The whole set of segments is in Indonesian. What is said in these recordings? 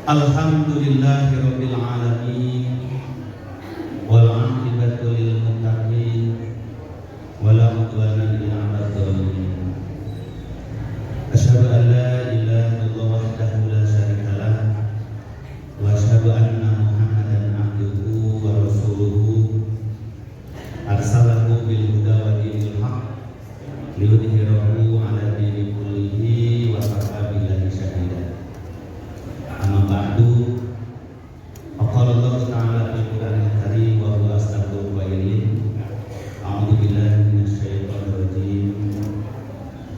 Alhamdulillahirabbil alamin wal 'aqibatu lil muttaqin wala udwana illa 'alal zalimin. Asyhadu an la ilaha illallah wahdahu la syarika lah wa asyhadu anna Muhammadan 'abduhu wa rasuluhu arsalahu bil huda wa dinil haqq liyudhhirahu 'ala dini kullihi wa kafa billahi shahida. Amma ba'du, faqala Allah ta'ala fil Qur'anil Karim wa huwa asdaqul qailin. A'udzu billahi minasy syaithanir rajim.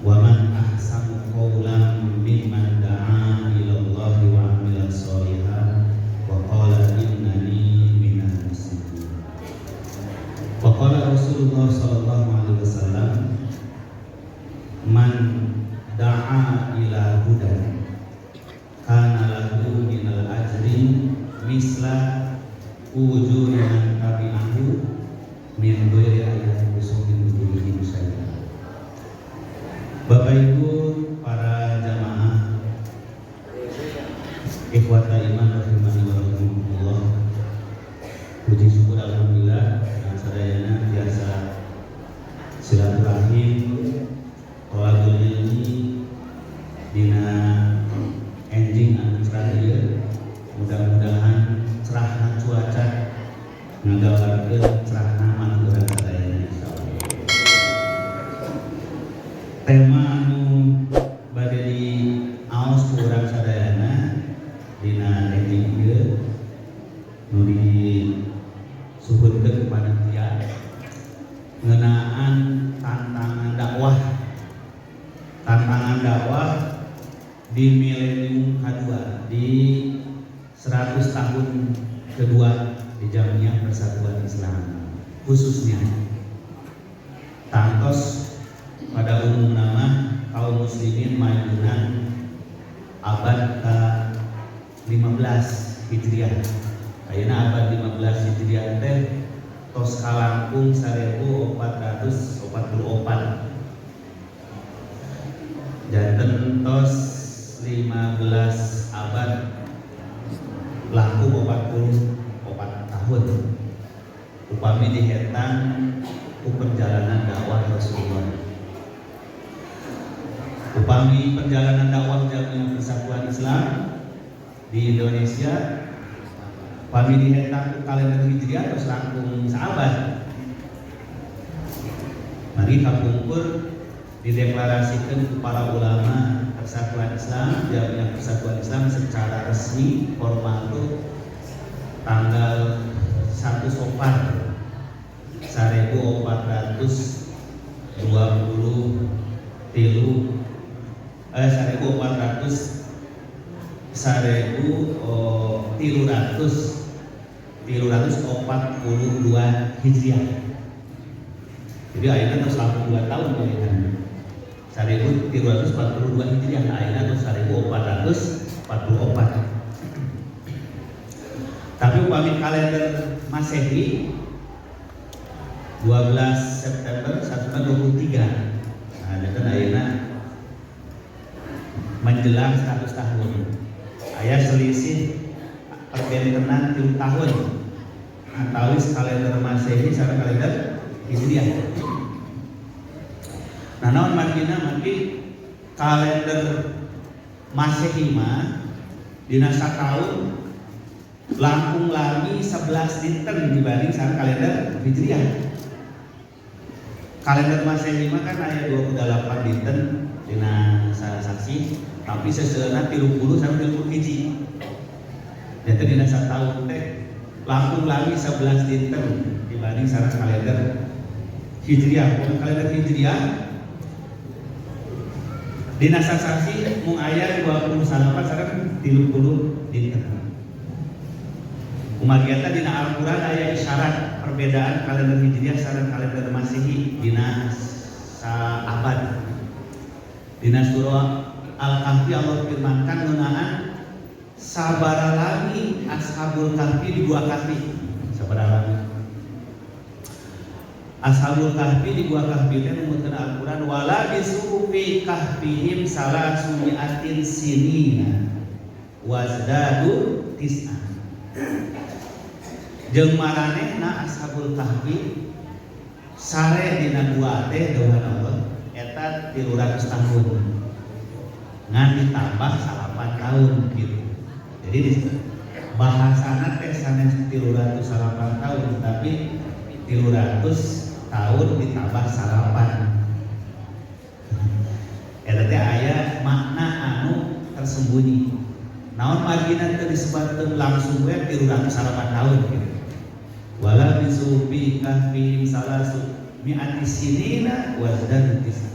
Wa man ahsanu qawlan mimman da'a ila Allah wa 'amila shalihan wa qala innani minal muslimin. Wa qala Rasulullah sallallahu alaihi wasallam, man da'a ila hudan kana lahu minal ajri misla ujuri man tabi'ahu min ghairi ayatin usulin wujuhin syai'an. Bapak Ibu para jamaah ikhwata iman rahimani wa rahimakumullah, puji syukur alhamdulillah dan sadayana biasa silaturahim tolakul ilmi dina enjing anu cerah. Mudah-mudahan cerahna cuaca ngagawarkeun cerahna manungguran sadayana insyaallah. Tema anu bade di aos ku urang sadayana dina enjing ieu nu disuhutkeun ku panitia ngeunaan tantangan dakwah di milenium kedua, di 100 tahun kedua di Jamiah Persatuan Islam, khususnya tantos pada umum nama kaum muslimin Maimunan abad ke-15 Hijriah. Ayeuna abad 15 Hijriah teh tos kalangkung 1444. Janten tos 15 abad langkung 44 tahun upami dihetang ku perjalanan dakwah Rasulullah. Upami perjalanan dakwah Jamiah Persatuan Islam di Indonesia upami dihetang ku kalender Hijriah tos langkung saabad. Mari kapungkur dideklarasikan ke para ulama Persatuan Islam, Jamiah Persatuan Islam secara resmi formal itu tanggal 1 Sofar 1442 Hijriah. Jadi akhirnya terus 82 tahun pemerintahan 1342 Hijriah, akhirnya terus 1444. Tapi upami kalender Masehi 12 September 1923. Nah, dan akhirnya menjelang 100 tahun. Aya selisih perbentenan 3 tahun antawis kalender Masehi sareng kalender Hijriah. Nah, naon margina kalender Masehi mah dina sataun langkung lami 11 dinten dibanding sareng kalender Hijriah. Kalender Masehi mah kan aya 28 dinten dina saksi, tapi seseuna 30 sampai 31. Jadi dina sataun teh langkung lami 11 dinten dibanding sareng kalender Hijriah. Kalender Hijriah dina saksi mung aya 29 sareng 30 dinten. Umagiata dina Al-Quran aya isyarat perbedaan kalender Hijriah sareng kalender Masehi dina saabad. Dina surah Al-Kahfi Allah firmankan ngeunaan sabara lagi ashabul kahfi di gua kahfi. Sabara lagi Ashabul Kahfi di gua Kahfi teh numutkeun Al-Qur'an wala bisufi kahfihim salasumi'atin sinina wazdadu tis'an. Jeung maranehna ashabul kahfi sare dina gua teh dawuhan Allah eta 300 tahun ngan ditambah 8 tahun gitu. Jadi bahasana teh sanes 308 tahun tapi 300 tahun ditambah 8. Eta teh aya makna anu tersembunyi. Naon margina teh disebutkeun langsung we 308 tahun gitu. Wala bisufi kahfi salasu mi'ati sinina wazdadu tis'an.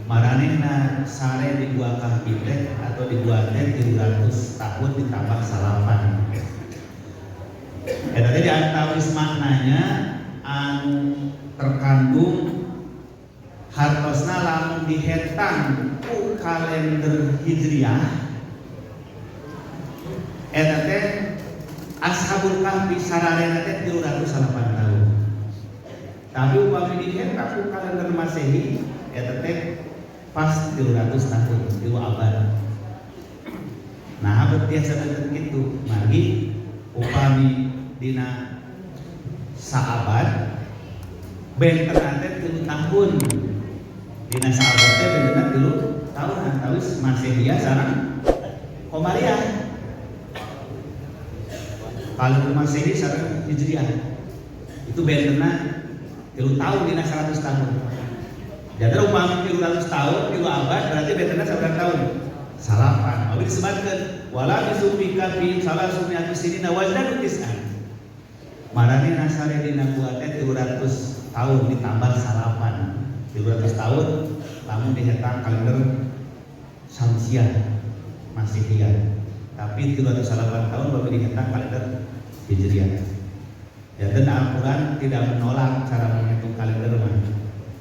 Maranehna sare di gua kahfi teh atau di gua teh 300 tahun ditambah 8. Eta teh diantawis maknanya anu terkandung hartosna lamun dihetang ku kalender hijriah eta teh ashabul kahfi sararena teh 308 tahun. Tapi upami dihetang ku kalender Masehi eta teh pas 300 tahun, 3 abad. Nah, bertiasa dengan itu, mari upami dina saabad benten teh 3 tahun. Dina saabad teh benten 3 tahun, antawis Masehiyah sareng Qamariyah. Kalau Masehi sareng Hijriah itu bentenna 3 tahun dina 100 tahun. Jadi upami 300 tahun 3 abad berarti bentenna sabar tahun? 8. Abi disebutkeun wala bisufika fi salasu mi'ati sinina wazdadu tis'an. Maranehna sare dina gua teh 300 tahun ditambah 8. 300 tahun lamun dihetang kalender Syamsiah Masihiyah. Tapi 308 tahun baru dihetang kalender Hijriah. Ya, dan Al-Quran tidak menolak cara menghitung kalender mah.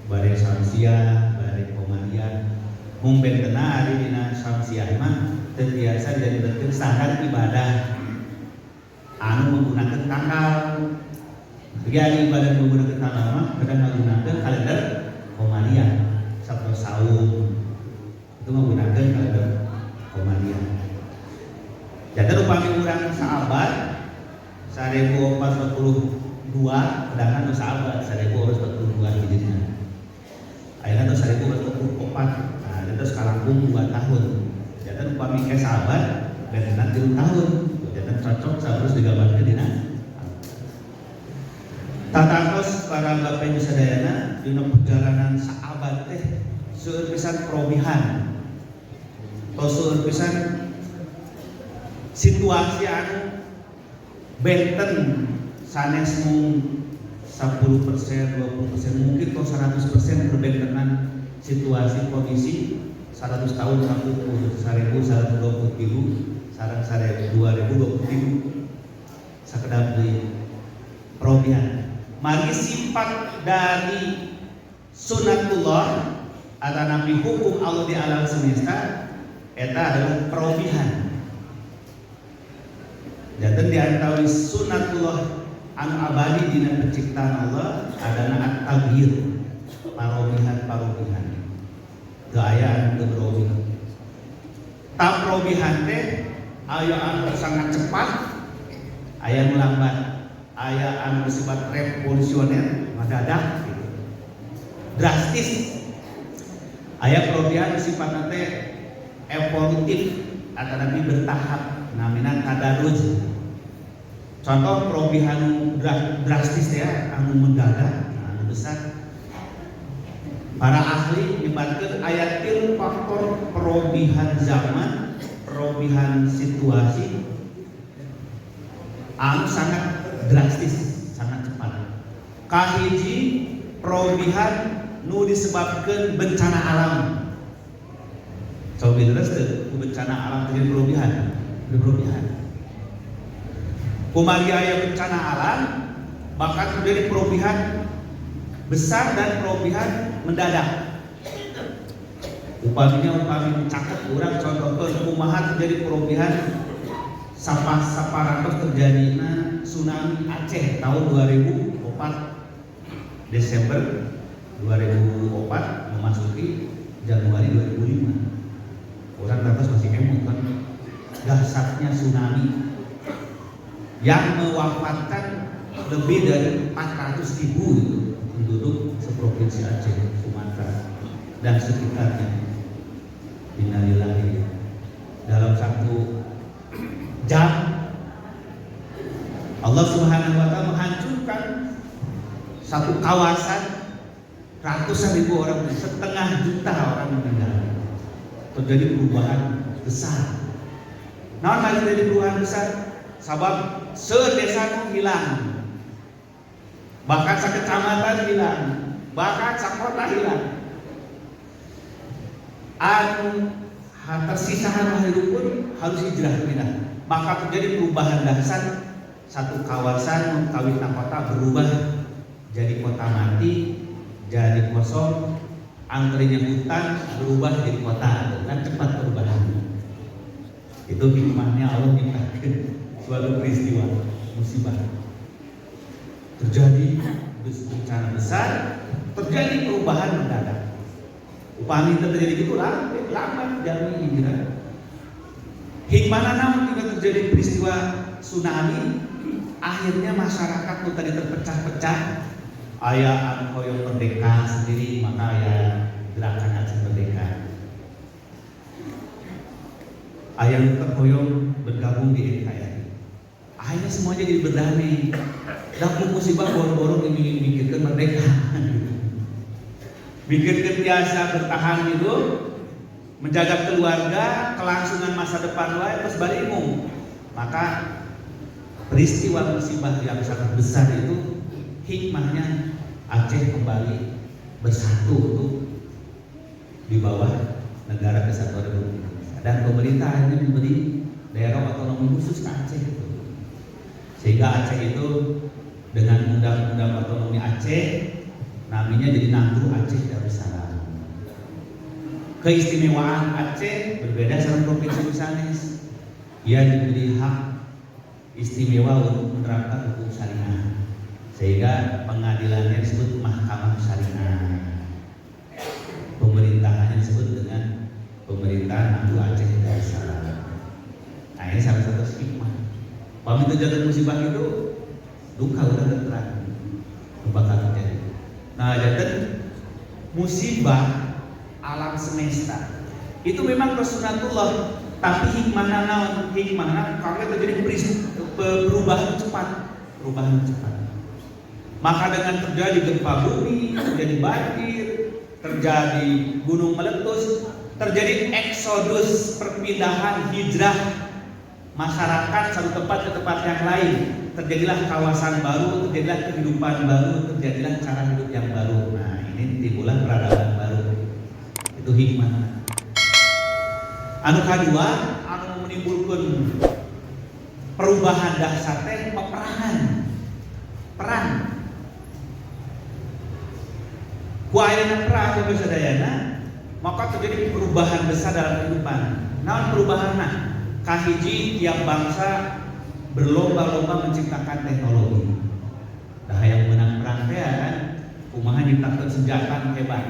Badai Syamsiah, badai Qamariyah. Mung bentena ari dina Syamsiah mah teu biasa dijadikeun standar ibadah anu menggunakan tanggal. Bagi ibadah menggunakan tanggal mah kadang menggunakan kalender Qamariyah, Sabtu Saum. Itu menggunakan kalender Qamariyah. Jadi upami urang saabad 1442 sedangkan nu saabad 1442 Hijriah. Ayeuna 1444. Nah, itu sekarang 2 tahun. Jadi upami ke saabad bentenna 3 tahun. Jadi cocok saurus digambarkeun dina. Tatantos para bapak ibu sadayana dina perjalanan saabad teh seueur pisan perobihan. Tos seueur pisan situasi anu benten sanes mung 10%, 20%, mungkin kok 100% perbentenan situasi kondisi 100 tahun 1120 sareng 2020 sakedap deui perobihan. Mari sifat dari sunatullah atau nabi hukum Allah di alam semesta eta adalah perobihan. Dan di antara sunatullah anu abadi dina penciptaan Allah adalah at-taghyir, parobihan. Gaya anu berobihan. Taprobihan teh aya anu sangat cepat, aya anu lambat, aya anu bersifat revolusioner, mendadak gitu. Drastis. Aya perobihan sifatna teh evolutif atau nabi bertahap namina tadarruj. Contoh perobihan drastis ya, anu mendadak, anu besar. Para ahli nyebatkeun aya 3 faktor perobihan zaman, perobihan situasi anu sangat drastis, sangat cepat. Kahiji perobihan nu disebabkeun bencana alam. Coba terus bencana alam terjadi perobihan. Kumari aya bencana alam, maka terjadi perobihan besar dan perobihan mendadak. Upami caket urang contohkeun kumaha terjadi perobihan saparantos terjadina tsunami Aceh tahun 2004 Desember 2004 memasuki Januari 2005. Orang terus masih emot kan. dahsyatnya tsunami yang mewafatkan lebih dari 400.000 penduduk seprovinsi Aceh, Sumatera dan sekitarnya. Innalillahi. Dalam 1 jam Allah Subhanahu wa taala menghancurkan satu kawasan, ratusan ribu orang, 1,5 juta orang meninggal. Terjadi perubahan besar. Nah, terjadi perubahan besar sebab sedesa hilang, bahkan sekecamatan hilang, bahkan sekota hilang. Tersisa hidup pun harus hijrah pindah. Maka terjadi perubahan dahsyat. Satu kawasan kawitna kota berubah jadi kota mati, jadi kosong. Antaranya hutan berubah jadi kota, dan cepat perubahan. Itu hikmahnya Allah menciptakan suatu peristiwa musibah. Terjadi bencana besar, terjadi perubahan mendadak. Upami terjadi gitu lambat jami hijrah. Hikmahna namun ketika terjadi peristiwa tsunami, akhirnya masyarakat tuh tadi terpecah-pecah. Aya anu hoyong merdeka sendiri, maka ya gerakan Aceh Merdeka. Aya yang terhoyong bergabung di NKRI. Akhirnya semuanya jadi berdamai. Dah musibah boro-boro mikirkan merdeka. Mikirkan biasa bertahan hidup, menjaga keluarga, kelangsungan masa depan wae pas balik umum. Maka peristiwa musibah yang sangat besar itu hikmahnya Aceh kembali bersatu untuk di bawah negara kesatuan Republik Indonesia, dan pemerintah akhirnya memberi daerah otonomi khusus ke Aceh itu. Sehingga Aceh itu dengan undang-undang otonomi Aceh namanya jadi Nangru Aceh Darussalam. Keistimewaan Aceh berbeda sama provinsi Sanes. Ia diberi hak istimewa untuk menerapkan hukum syariah, sehingga pengadilannya disebut Mahkamah Syariah, pemerintahannya disebut dengan Pemerintahan Nangru Aceh Darussalam. Nah, ini salah satu hikmah. Pamit terjadi musibah itu duka udah terang bakal terjadi. Nah, jadi musibah alam semesta itu memang kesunatullah, tapi hikmahna naon? Hikmahna karena terjadi perubahan cepat. Maka dengan terjadi gempa bumi, terjadi banjir, terjadi gunung meletus, terjadi eksodus, perpindahan hijrah masyarakat satu tempat ke tempat yang lain. Terjadilah kawasan baru, terjadilah kehidupan baru, terjadilah cara hidup yang baru. Nah, ini timbullah peradaban baru. Itu hikmah. Anu kedua, anu menimbulkan perubahan dahsyat teh peperangan. Perang. Ku ayeuna perang ku sadayana, maka terjadi perubahan besar dalam kehidupan. Naon perubahanna? Kahiji tiap bangsa berlomba-lomba menciptakan teknologi. Nah, yang menang perang teh kan kumaha nyiptakeun senjata hebat.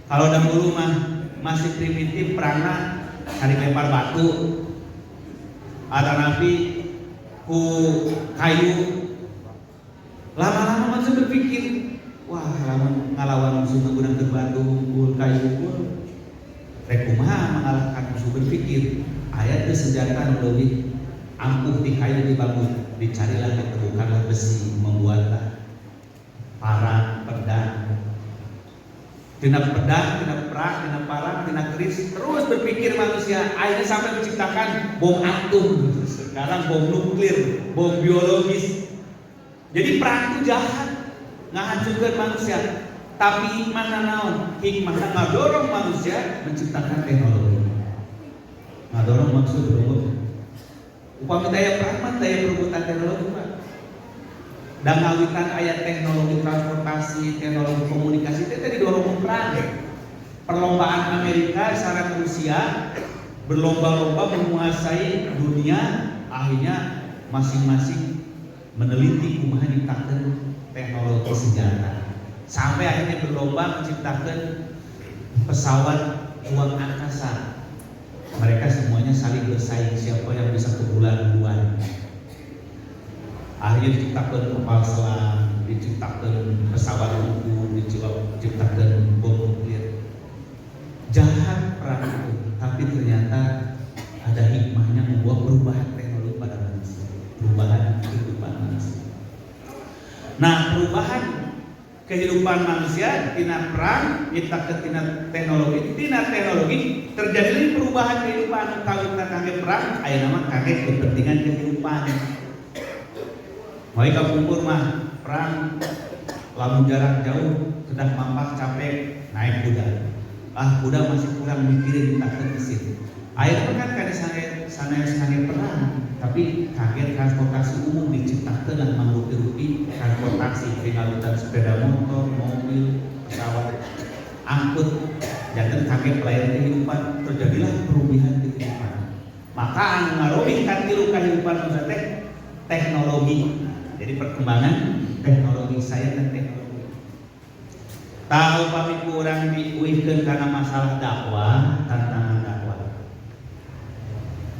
Kalau dahulu mah masih primitif perangna cari lempar batu, ada napi ku kayu. Lama-lama masih berpikir, wah lamun ngalawan musuh menggunakan batu, ku kayu pun rek kumaha mengalahkan musuh. Berpikir aya teh senjata nu leuwih ampuh di kayu dibangun, dicarilah ditemukanlah besi, membuatlah parang, pedang. Tina pedang, tina perak, tina parang, tina keris. Terus berpikir manusia, akhirnya sampai menciptakan bom atom. Sekarang bom nuklir, bom biologis. Jadi perang itu jahat, ngahancurkan manusia. Tapi hikmahna naon? Hikmahna ngadorong manusia menciptakan teknologi. Ngadorong maksud berebut. Upami daya perang mah daya perebutan teknologi Pak. Dan ngawitan ayat teknologi transportasi, teknologi komunikasi itu didorong perang. Perlombaan Amerika sareng Rusia berlomba-lomba menguasai dunia, akhirnya masing-masing meneliti kumaha nyiptakeun teknologi senjata. Sampai akhirnya berlomba menciptakan pesawat ruang angkasa. Mereka semuanya saling bersaing siapa yang bisa ke bulan duluan. Akhirnya diciptakan kapal selam, diciptakan pesawat tempur, diciptakan bom nuklir. Jahat perang itu, tapi ternyata ada hikmahnya membuat perubahan teknologi pada manusia, perubahan kehidupan manusia. Nah, perubahan kehidupan manusia tina perang, tina teknologi terjadi perubahan kehidupan kawin kangge perang, aya nama kangge kepentingan kehidupan. Moy kapumpur mah perang lamun jarak jauh sedang mampak capek naik kuda. Kuda masih kurang mikirin tak mesin. Akhirnya kan kada sange perang, tapi kaget transportasi umum diciptakan dan mangrupi transportasi pengalutan sepeda motor, mobil, pesawat, angkut. Jangan kaget pelayanan kehidupan, terjadilah perubahan kehidupan. Maka anu ngarobihkan tilu kehidupan manusia teknologi. Jadi perkembangan teknologi saya dan teknologi. Tahu pamit kurang diuihkeun karena masalah dakwah, tantangan dakwah.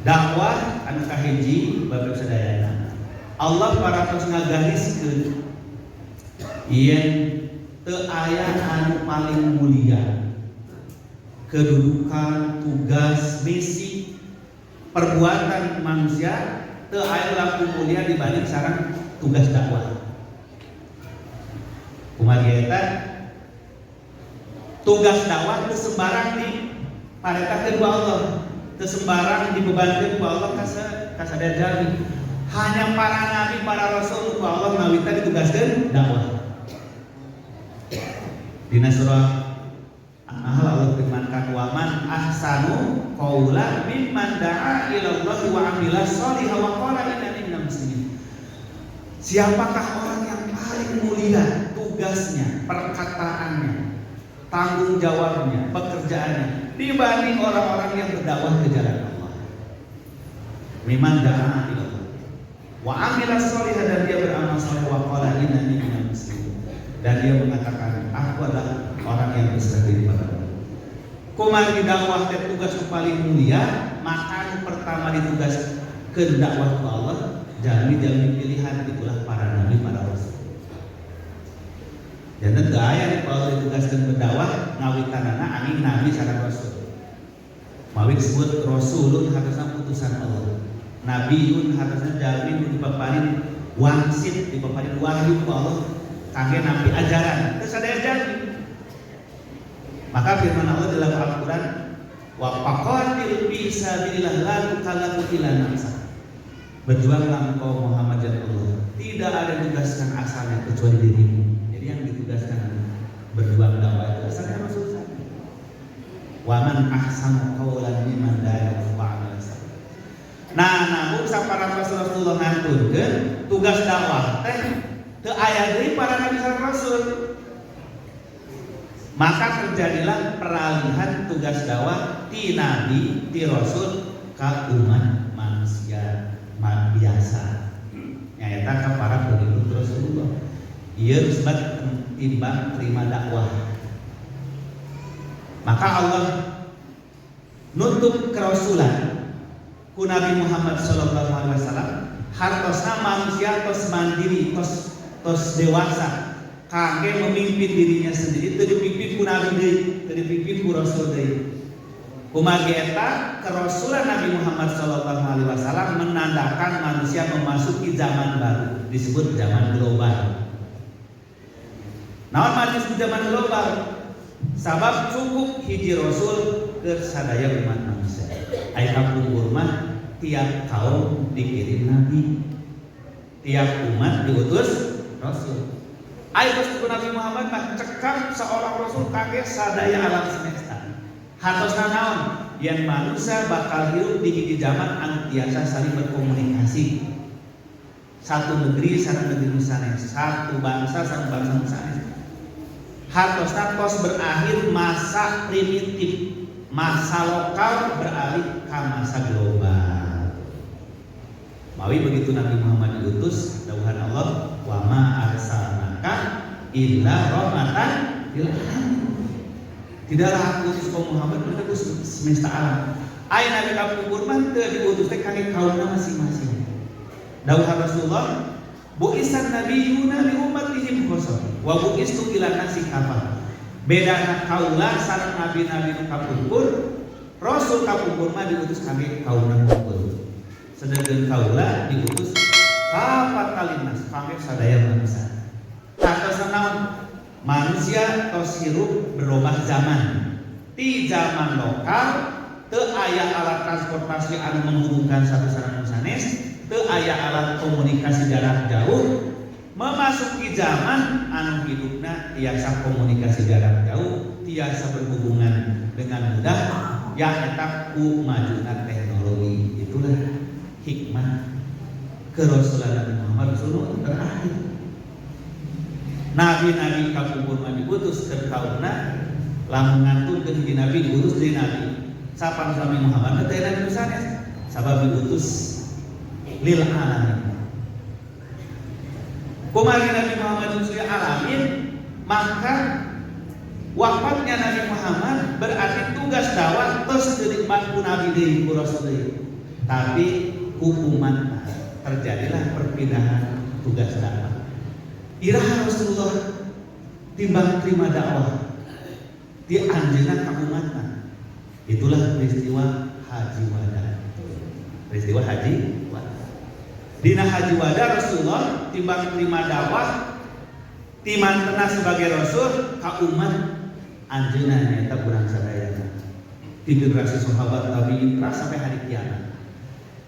Dakwah anu kahiji bapak sadayana. Allah paratos ngagariskeun yen teu aya anu paling mulia. Kedudukan, tugas, misi, perbuatan manusia teu aya laku mulia dibanding sareng tugas dakwah. Kumaha eta? Tugas dakwah teu sembarang diparentahkeun ku Allah, teu sembarang dibebankeun ku Allah ka sadaya jalmi. Hanya para nabi, para rasul ku Allah ngawita ditugaskeun dakwah. Dina surah An-Nahl Allah firmankan wa man ahsanu qaulan mimman da'a ila Allah wa 'amila shalihan wa qala innani minal muslimin. Siapakah orang yang paling mulia tugasnya, perkataannya, tanggung jawabnya, pekerjaannya dibanding orang-orang yang berdakwah ke jalan Allah. Mimman da'a ila Allah wa 'amila shalihan, dan dia beramal saleh, wa qala innani minal muslimin, dan dia mengatakan aku adalah orang yang berserah diri pada Allah. Kumaha dakwah teh tugas paling mulia, maka pertama ditugas ke dakwah ke Allah. Jalmi-jalmi pilihan itulah para nabi, para rasul. Jangan gaya kalau ditugaskan berdakwah ngawitanana angin nabi sareng rasul. Mawi disebut rasulun harusnya putusan Allah. Nabiun harusnya jalmi dipaparin wangsit, dipaparin wahyu ku Allah kangge nampi ajaran. Terus ada jalmi. Maka firman Allah dalam Al-Qur'an, wa faqatil fi sabilillah la tukallafu illa nafsak. Berjuanglah engkau Muhammad dan Allah. Tidak ada yang ditugaskan asalnya kecuali dirimu. Jadi yang ditugaskan berjuang dakwah itu asalnya Rasul saja. Wa man ahsanu qawlan mimman da'a ila Allah. Nah, namun sapara Rasulullah ngaturkeun tugas dakwah teh teu aya deui para nabi sareng rasul. Maka terjadilah peralihan tugas dakwah ti nabi, ti rasul ka umat manusia biasa. Nyaeta ka para pengikut Rasulullah. Ieu disebut timbang terima dakwah. Maka Allah nutup kerasulan ku Nabi Muhammad sallallahu alaihi wasallam hartosna manusia tos mandiri, tos dewasa kangge memimpin dirinya sendiri, teu dipimpin ku Nabi deui, teu dipimpin ku Rasul deui. Kumaha eta kerasulan Nabi Muhammad sallallahu alaihi wasallam menandakan manusia memasuki zaman baru, disebut zaman global. Naon disebut zaman global? Sabab cukup hiji rasul ke sadaya umat manusia. Aya kapumpur mah tiap kaum dikirim nabi, tiap umat diutus rasul. Aya Nabi Muhammad mah cekap seorang rasul kangge sadaya alam semesta. Hartosna naon? Yang manusia bakal hidup di hiji zaman anu tiasa saling berkomunikasi. Satu negeri sareng negeri nu sanes, satu bangsa sareng bangsa nu sanes. Hartosna tos berakhir masa primitif, masa lokal beralih ke masa global. Mawi begitu Nabi Muhammad diutus, dawuhan Allah, wa ma arsalnaka illa rahmatan lil alamin. Tidaklah aku utus Muhammad menebus semesta alam, Aya nabi kapungkur mah teu diutus teh kangge kaumna masing-masing. Dawuh Rasulullah, bu'isan nabiyuna li ummatihim khosor wa bu'istu ila nasi kafa. Bedana kaula sareng nabi-nabi nu kapungkur, rasul kapungkur mah diutus kangge kaumna kapungkur. Sedangkan kaula diutus ka patalinas kangge sadaya manusia. Tatos naon? Manusia tos hirup berubah zaman. Ti zaman lokal teu aya alat transportasi anu menghubungkan satu sareng sanes, teu aya alat komunikasi jarak jauh. Memasuki zaman anu hidupna tiasa komunikasi jarak jauh, tiasa berhubungan dengan mudah, ya eta ku majuna teknologi. Itulah hikmah kerasulan Nabi Muhammad sallallahu terakhir. Nabi-nabi kapungkur mah diutus ke kaumna, lamun ngantunkeun hiji nabi diutus deui nabi. Sapan Nabi Muhammad teh nabi sanes, sabab diutus lil alamin. Kumari Nabi Muhammad sallallahu alamin, maka wafatnya Nabi Muhammad berarti tugas dakwah terus dinikmat ku nabi deui ku rasul deui. Tapi hukuman terjadilah perpindahan tugas dakwah. Iraha Rasulullah timbang terima dakwah di anjeunna ka umatna. Itulah peristiwa Haji Wada. Peristiwa Haji Wada. Dina Haji Wada Rasulullah timbang terima dakwah timantena sebagai rasul ka umat anjeunna nyaeta urang sadayana. Ti generasi sahabat tabi'in sampai hari kiamat.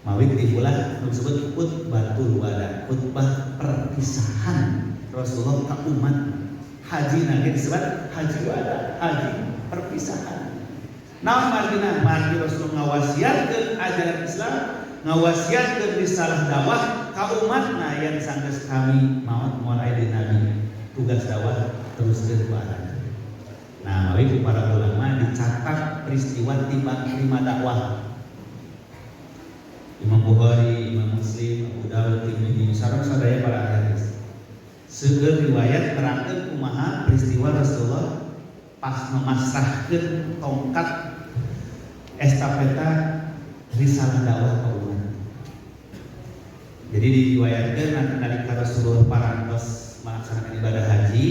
Mawit diulah disebut khutbatul wada, khutbah perpisahan Rasulullah ka umat. Haji nage disebut haji wada, haji perpisahan. Naon margina? Margi Rasulullah ngawasiatkeun ajaran Islam, ngawasiatkeun risalah dakwah ka umatna yang sanggeus kami maot moal aya di nabi. Tugas dakwah teruskeun ku arah. Nah, mawit para ulama dicatat peristiwa timbang terima dakwah. Imam Bukhari, Imam Muslim, Abu Dawud, Tirmidzi, sareng sadaya para hadis. Seueur riwayat terangkeun kumaha peristiwa Rasulullah pas memasrahkeun tongkat estafeta risalah dakwah ka umat. Jadi diriwayatkeun nalika Rasulullah parantos melaksanakan ibadah haji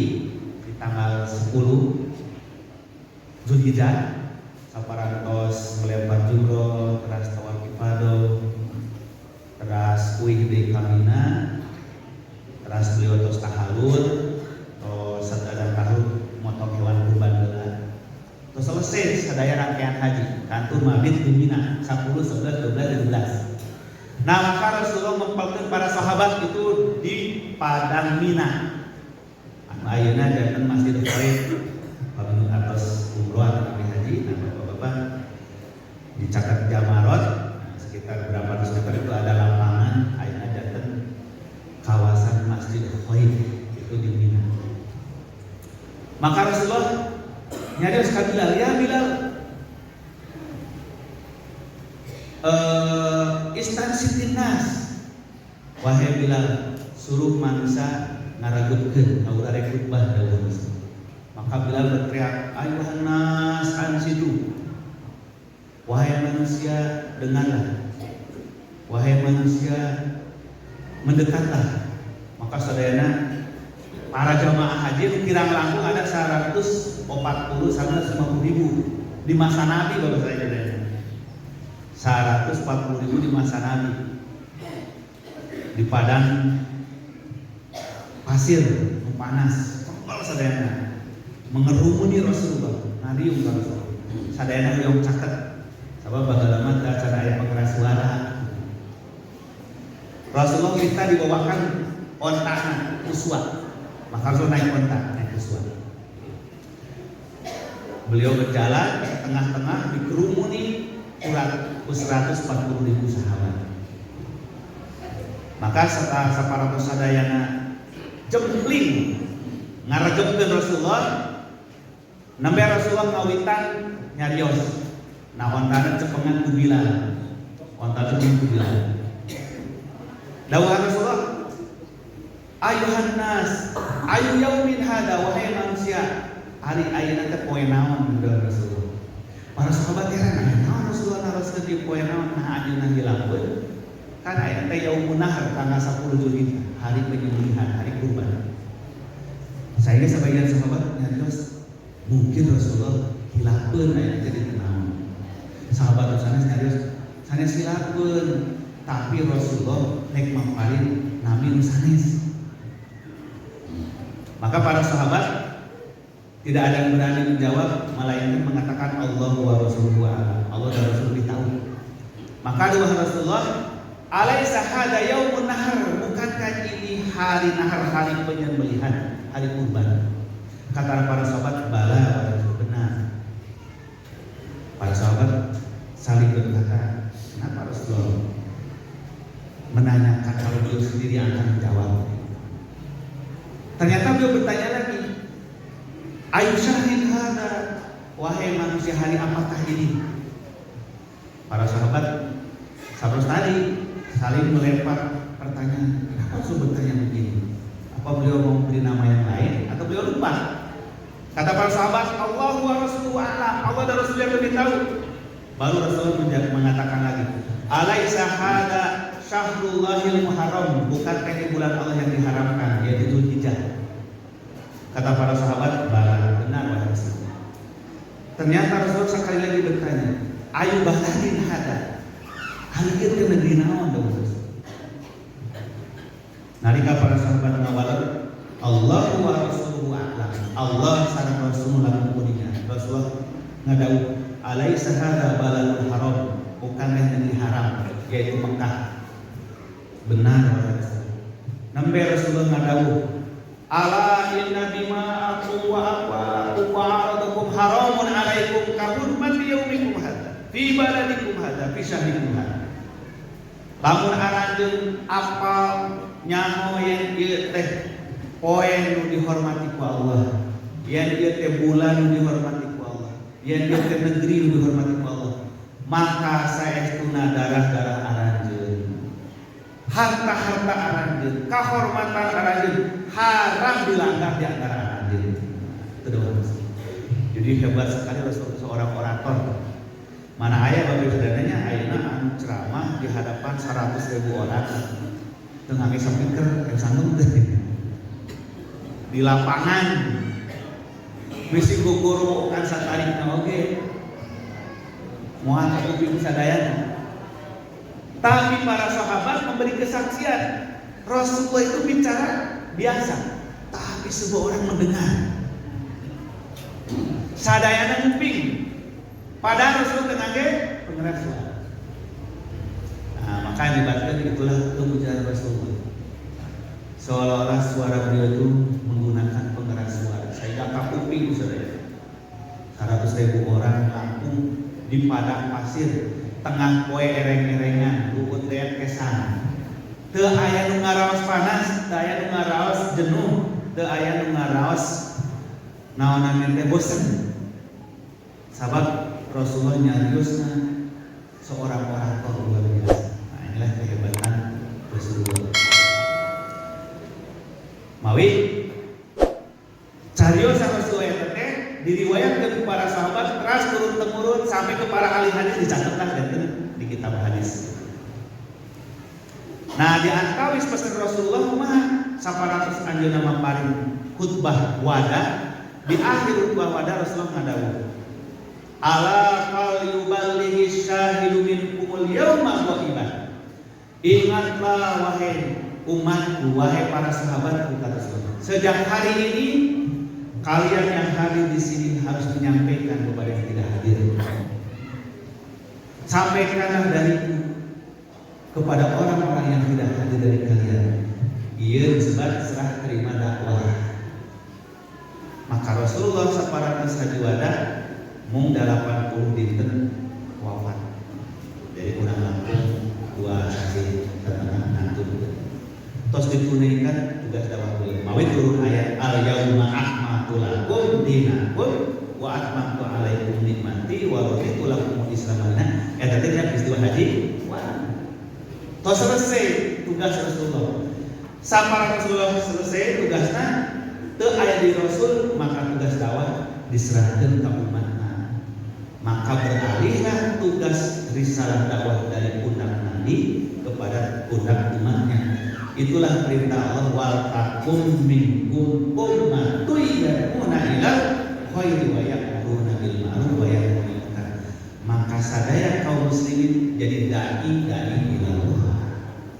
di tanggal 10 Zulhijjah, saparantos melempar jumroh, teras tawaf ifadah, teras kuih di Kamina, teras beliau tos tahallul, tos sadaya tahun motong hewan kurban heula. Tos selesai sadaya rangkaian haji, kantor mabit di Mina 10, 11, 12, 13. Nah, maka Rasulullah mempelkeun para sahabat itu di Padang Mina. Anu ayeuna janten Masjidil Khair. Kalau atas umroh atau haji, nah bapak-bapak dicatat Jamarot, sekitar berapa ratus meter itu ada lapangan, ayeuna janten kawasan Masjidil Khair itu di Mina. Maka Rasulullah nyarios ka Bilal, ya Bilal, instansi timnas, wahai Bilal, suruh manusia ngaragutkeun aurare khutbah dawuh Rasul. Maka Bilal berteriak, ayuhan nas ansitu, wahai manusia dengarlah, wahai manusia mendekatlah. Maka sadayana para jamaah haji kirang langkung ada 140 sampai 150 ribu di masa Nabi, bapak saya 140 ribu di masa Nabi di padang pasir panas, tebal sadayana mengerumuni Rasulullah, nariung ka Rasulullah. Sadayana hoyong caket, sabab baheula da acara aya pengeras suara. Rasulullah kita dibawakan ontana uswa, maka Rasul naik onta, naik uswa. Beliau berjalan tengah-tengah dikerumuni urat 140 ribu sahabat. Maka saparatos sadayana jempling ngaregepkeun Rasulullah. Nembe Rasulullah ngawitan nyarios. Nah, ontana cepengan ku Bilal. Ontana cepengan ku Bilal. Dawuh Rasulullah, ayuhan nas, ayu yaumin hada, wahai manusia, hari ayeuna teh poe naon dawuh Rasulullah. Para sahabat heran, naon Rasulullah naroskeun di poe naon nah ajeuna hilangkeun. Kan aya teh yaumun nahar tanggal 10 Zulhijjah, hari penyembelihan, hari kurban. Saya sebagian sahabat nyarios mungkin Rasulullah hilangkeun aya jadi naon. Sahabat sanes hilangkeun, tapi Rasulullah nek mamparin nami nu sanes. Maka para sahabat tidak ada yang berani menjawab, melainkan mengatakan Allah wa Rasuluhu a'lam. Allah dan Rasul lebih tahu. Maka doa Rasulullah, alaisa hada yaumun nahar, bukankah ini hari nahar, hari penyembelihan, hari kurban? Kata para sahabat, bala, benar. Para sahabat saling berkata, kenapa Rasulullah menanyakan kalau beliau sendiri akan menjawab? Ternyata beliau bertanya lagi, ayu syahid hada, wahai manusia hari apakah ini? Para sahabat tadi saling melempar pertanyaan, kenapa Rasul bertanya begini? Apa beliau mau beri nama yang lain atau beliau lupa? Kata para sahabat, Allah wa Rasuluhu a'lam, Allah dan Rasul yang lebih tahu. Baru Rasulullah mengatakan lagi, alaisa hada Syahrullahil Muharram, bukankah ini bulan Allah yang diharamkan, yaitu Zulhijjah? Kata para sahabat, benar wahai Rasul. Ternyata Rasul sekali lagi bertanya, ayu baladin hada, hal itu negeri naon dong? Nalika para sahabat ngawalad, Allah wa Rasuluhu a'lam, Allah sareng Rasulullah mumpuninya. Rasulullah ngadawuh, alaisa hada baladul haram, bukankah negeri haram, yaitu Mekah? Benar wahai Rasul. Nembe Rasulullah ngadawuh, ala inna dima'akum wa aqwalakum wa aradakum haramun alaikum ka hurmati yaumikum hadza fi baladikum hadza fi syahrikum hadza. Lamun aranjeun apal nyaho yen ieu teh poe nu dihormati ku Allah, yen ieu teh bulan nu dihormati ku Allah, yen ieu teh negeri nu dihormati ku Allah, maka saestuna darah-darah aranjeun, harta-harta aranjeun, kahormatan aranjeun haram dilanggar di antara aranjeun. Itu doa. Jadi hebat sekali Rasul, seorang orator. Mana aya babe sadananya ayeuna anu ceramah di hadapan 100.000 orang. Teu ngangge speaker, yang sanggup teh. Di lapangan bisi guguru kan satarikna oge. Moal kuping sadayana. Tapi para sahabat memberi kesaksian, Rasulullah itu bicara biasa, tapi sebuah orang mendengar. Sadayana nguping, padahal Rasul tengah pengeras suara. Nah, maka yang dibacakan itulah kemuliaan Rasulullah. Seolah-olah suara beliau itu menggunakan pengeras suara, sehingga kapuping saudara. 100.000 orang langsung di padang pasir, tengah poe ereng-erengan, bubut leet kesan. Teu aya nu ngaraos panas, teu aya nu ngaraos jenuh, teu aya nu ngaraos naonan teh bosen. Sabab Rasulullah nyariosna seorang orator luar biasa. Nah, inilah kehebatan Rasulullah. Mawi carios Rasulullah teh diriwayatkeun para sahabat terus turun temurun sampai ke para ahli hadis, dicatatlah di kitab hadis. Nah, di antawis pesan Rasulullah kumaha 100 anjeunna maparing khutbah wada. Di akhir khutbah wada Rasulullah ngadawuh, ala fal yuballighi syahidu minkumul yauma ghaiban. Ingatlah wahai umatku, wahai para sahabatku, kata Rasulullah, sejak hari ini kalian yang hadir di sini harus menyampaikan kepada yang tidak hadir. Sampaikanlah dariku kepada orang-orang yang tidak hadir dari kalian. Ia disebut serah terima dakwah. Maka Rasulullah saparana sajuada mung 80 dinten wafat. Jadi kurang langkung 2 sasi tenang nantun. Tos ditunaikan tugas dakwah beliau. Mawit turun ayat al yauma akmaltu lakum dinakum wa atmamtu alaikum nikmati wa raditu lakumul Islam dinan. Eta teh peristiwa haji. Tos selesai tugas Rasulullah. Sampai Rasulullah selesai tugasnya, teu aya di Rasul, maka tugas dakwah diserahkeun ka umatna. Maka beralihlah tugas risalah dakwah dari pundak Nabi kepada pundak umatnya. Itulah perintah Allah, wal takum minkum ummatun yad'una ilal khairi wa ya'muruna bil ma'ruf wa yanhauna 'anil munkar. Maka sadaya kaum muslimin jadi dai ilallah.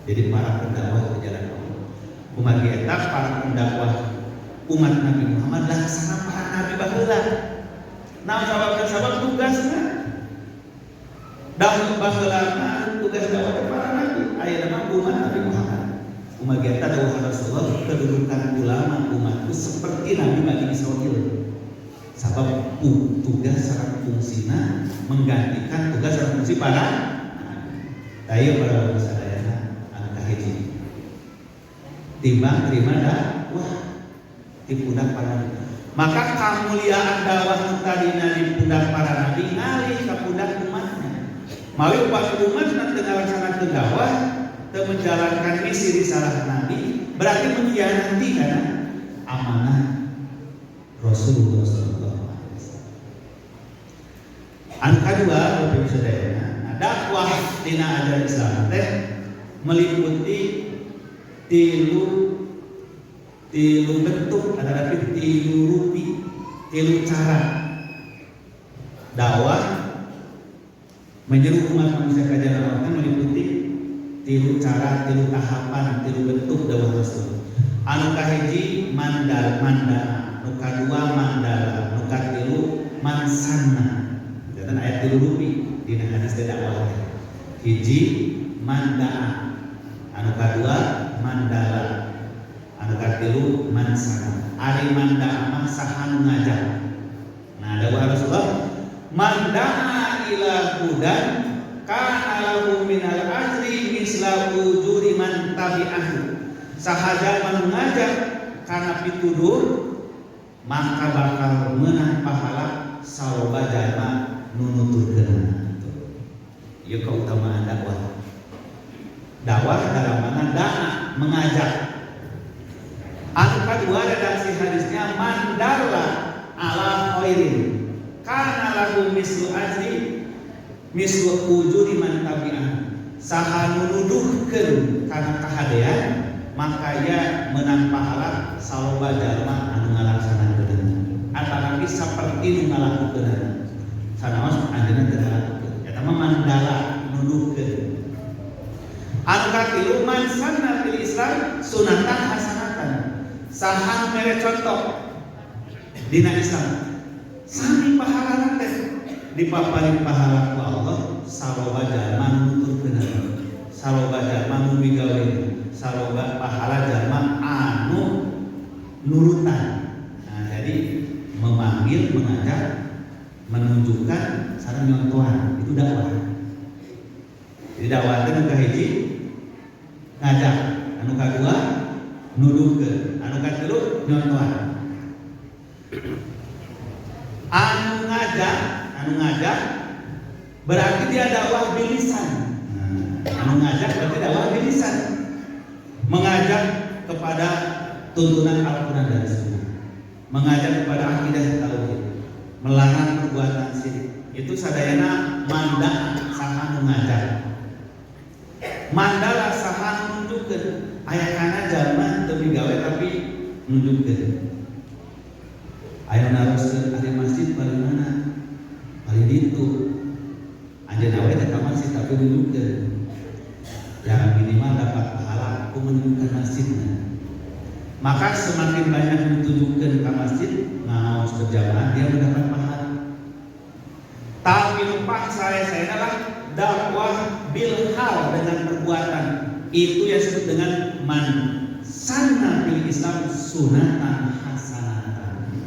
Jadi para pendakwah ke jalan Allah. Umat kita para pendakwah umat Nabi Muhammad laksana para nabi baheula. Nah, sabab tugasna dah baheula tugas dakwah para nabi aya nama umat Nabi Muhammad. Umat kita dawuh Rasulullah, kedudukan ulama umatku seperti Nabi Bani Israil. Sabab tugas sareng fungsina menggantikan tugas sareng fungsi para nabi. Para sadayana anu kahiji. Timbang terima dakwah di pundak para nabi. Maka kemuliaan dakwah tadina di pundak para nabi ngalih ka pundak umatnya. Mawi upat umat teu ngalaksanakeun dakwah, teu menjalankan misi risalah nabi, berarti mengkhianati kana amanah Rasulullah sallallahu alaihi wasallam. Anu kadua, Bapak Sadayana, dakwah dina ajaran Islam teh meliputi tilu bentuk, ada tilu rupi, tilu cara dakwah menyeru umat manusia ke jalan Allah meliputi tilu cara, tilu tahapan, tilu bentuk dakwah Rasul. Anu kahiji mandala, nu kadua mandala, nu katilu mansana. Dan ayat tilu rupi dina hadis dakwah. Hiji mandala, anu kadua mandala, anu katilu mansana. Ari mandala mah saha ngajak. Nah, dakwah Rasulullah mandala ila hudan kana lahu minal ajri misla ujuri man tabi'ahu. Sahaja mengajak kana pitudur maka bakal meunang pahala saloba jalma nu nuturkeun. Ieu keutamaan dakwah. Dakwah dalam mana da'a mengajak. Anu kadua redaksi hadisnya mandalla ala khairin kana lahu mislu ajri mislu ujuri man tabi'ah. Saha nunuduhkeun kana kahadean maka ia menang pahala saloba jalma anu ngalaksanakeun. Atanapi saperti nu ngalakukeun. Sanaos anjeunna teu ngalakukeun. Eta mah mandala nuduhkeun. Anu katilu man sanna fil Islam sunatan hasanatan. Saha mere contoh dina Islam. Sami pahala teh dipaparin pahala ku Allah saloba jalma nuturkeun. Saloba jalma nu migaweun. Saloba pahala jalma anu nurutan. Nah, jadi memanggil, mengajak, menunjukkan, sareng nyontohan itu dakwah. Jadi dakwah teh nu kahiji ngajak, anu kadua nuduhkeun, anu katilu nyontohan. Anu ngajak berarti dia dakwah bilisan. Anu ngajak berarti dakwah bilisan. Mengajak kepada tuntunan Al-Quran dan Sunnah, mengajak kepada akidah tauhid, melarang perbuatan syirik. Itu sadayana manda saha ngajak. Mandala saha nunjukkeun aya kana jalma teu migawe tapi nunjukkeun. Aya naroskeun ari masjid paling mana? Paling ditu. Anjeunna we teh ka masjid tapi nunjukkeun. Yang minimal dapat pahala aku menunjukkan masjidnya. Maka semakin banyak menunjukkan ke masjid ngaos berjamaah dia mendapat pahala. Tapi lupa saya adalah dakwah bil hal dengan perbuatan. Itu yang disebut dengan man sanna fil Islam sunatan hasanatan.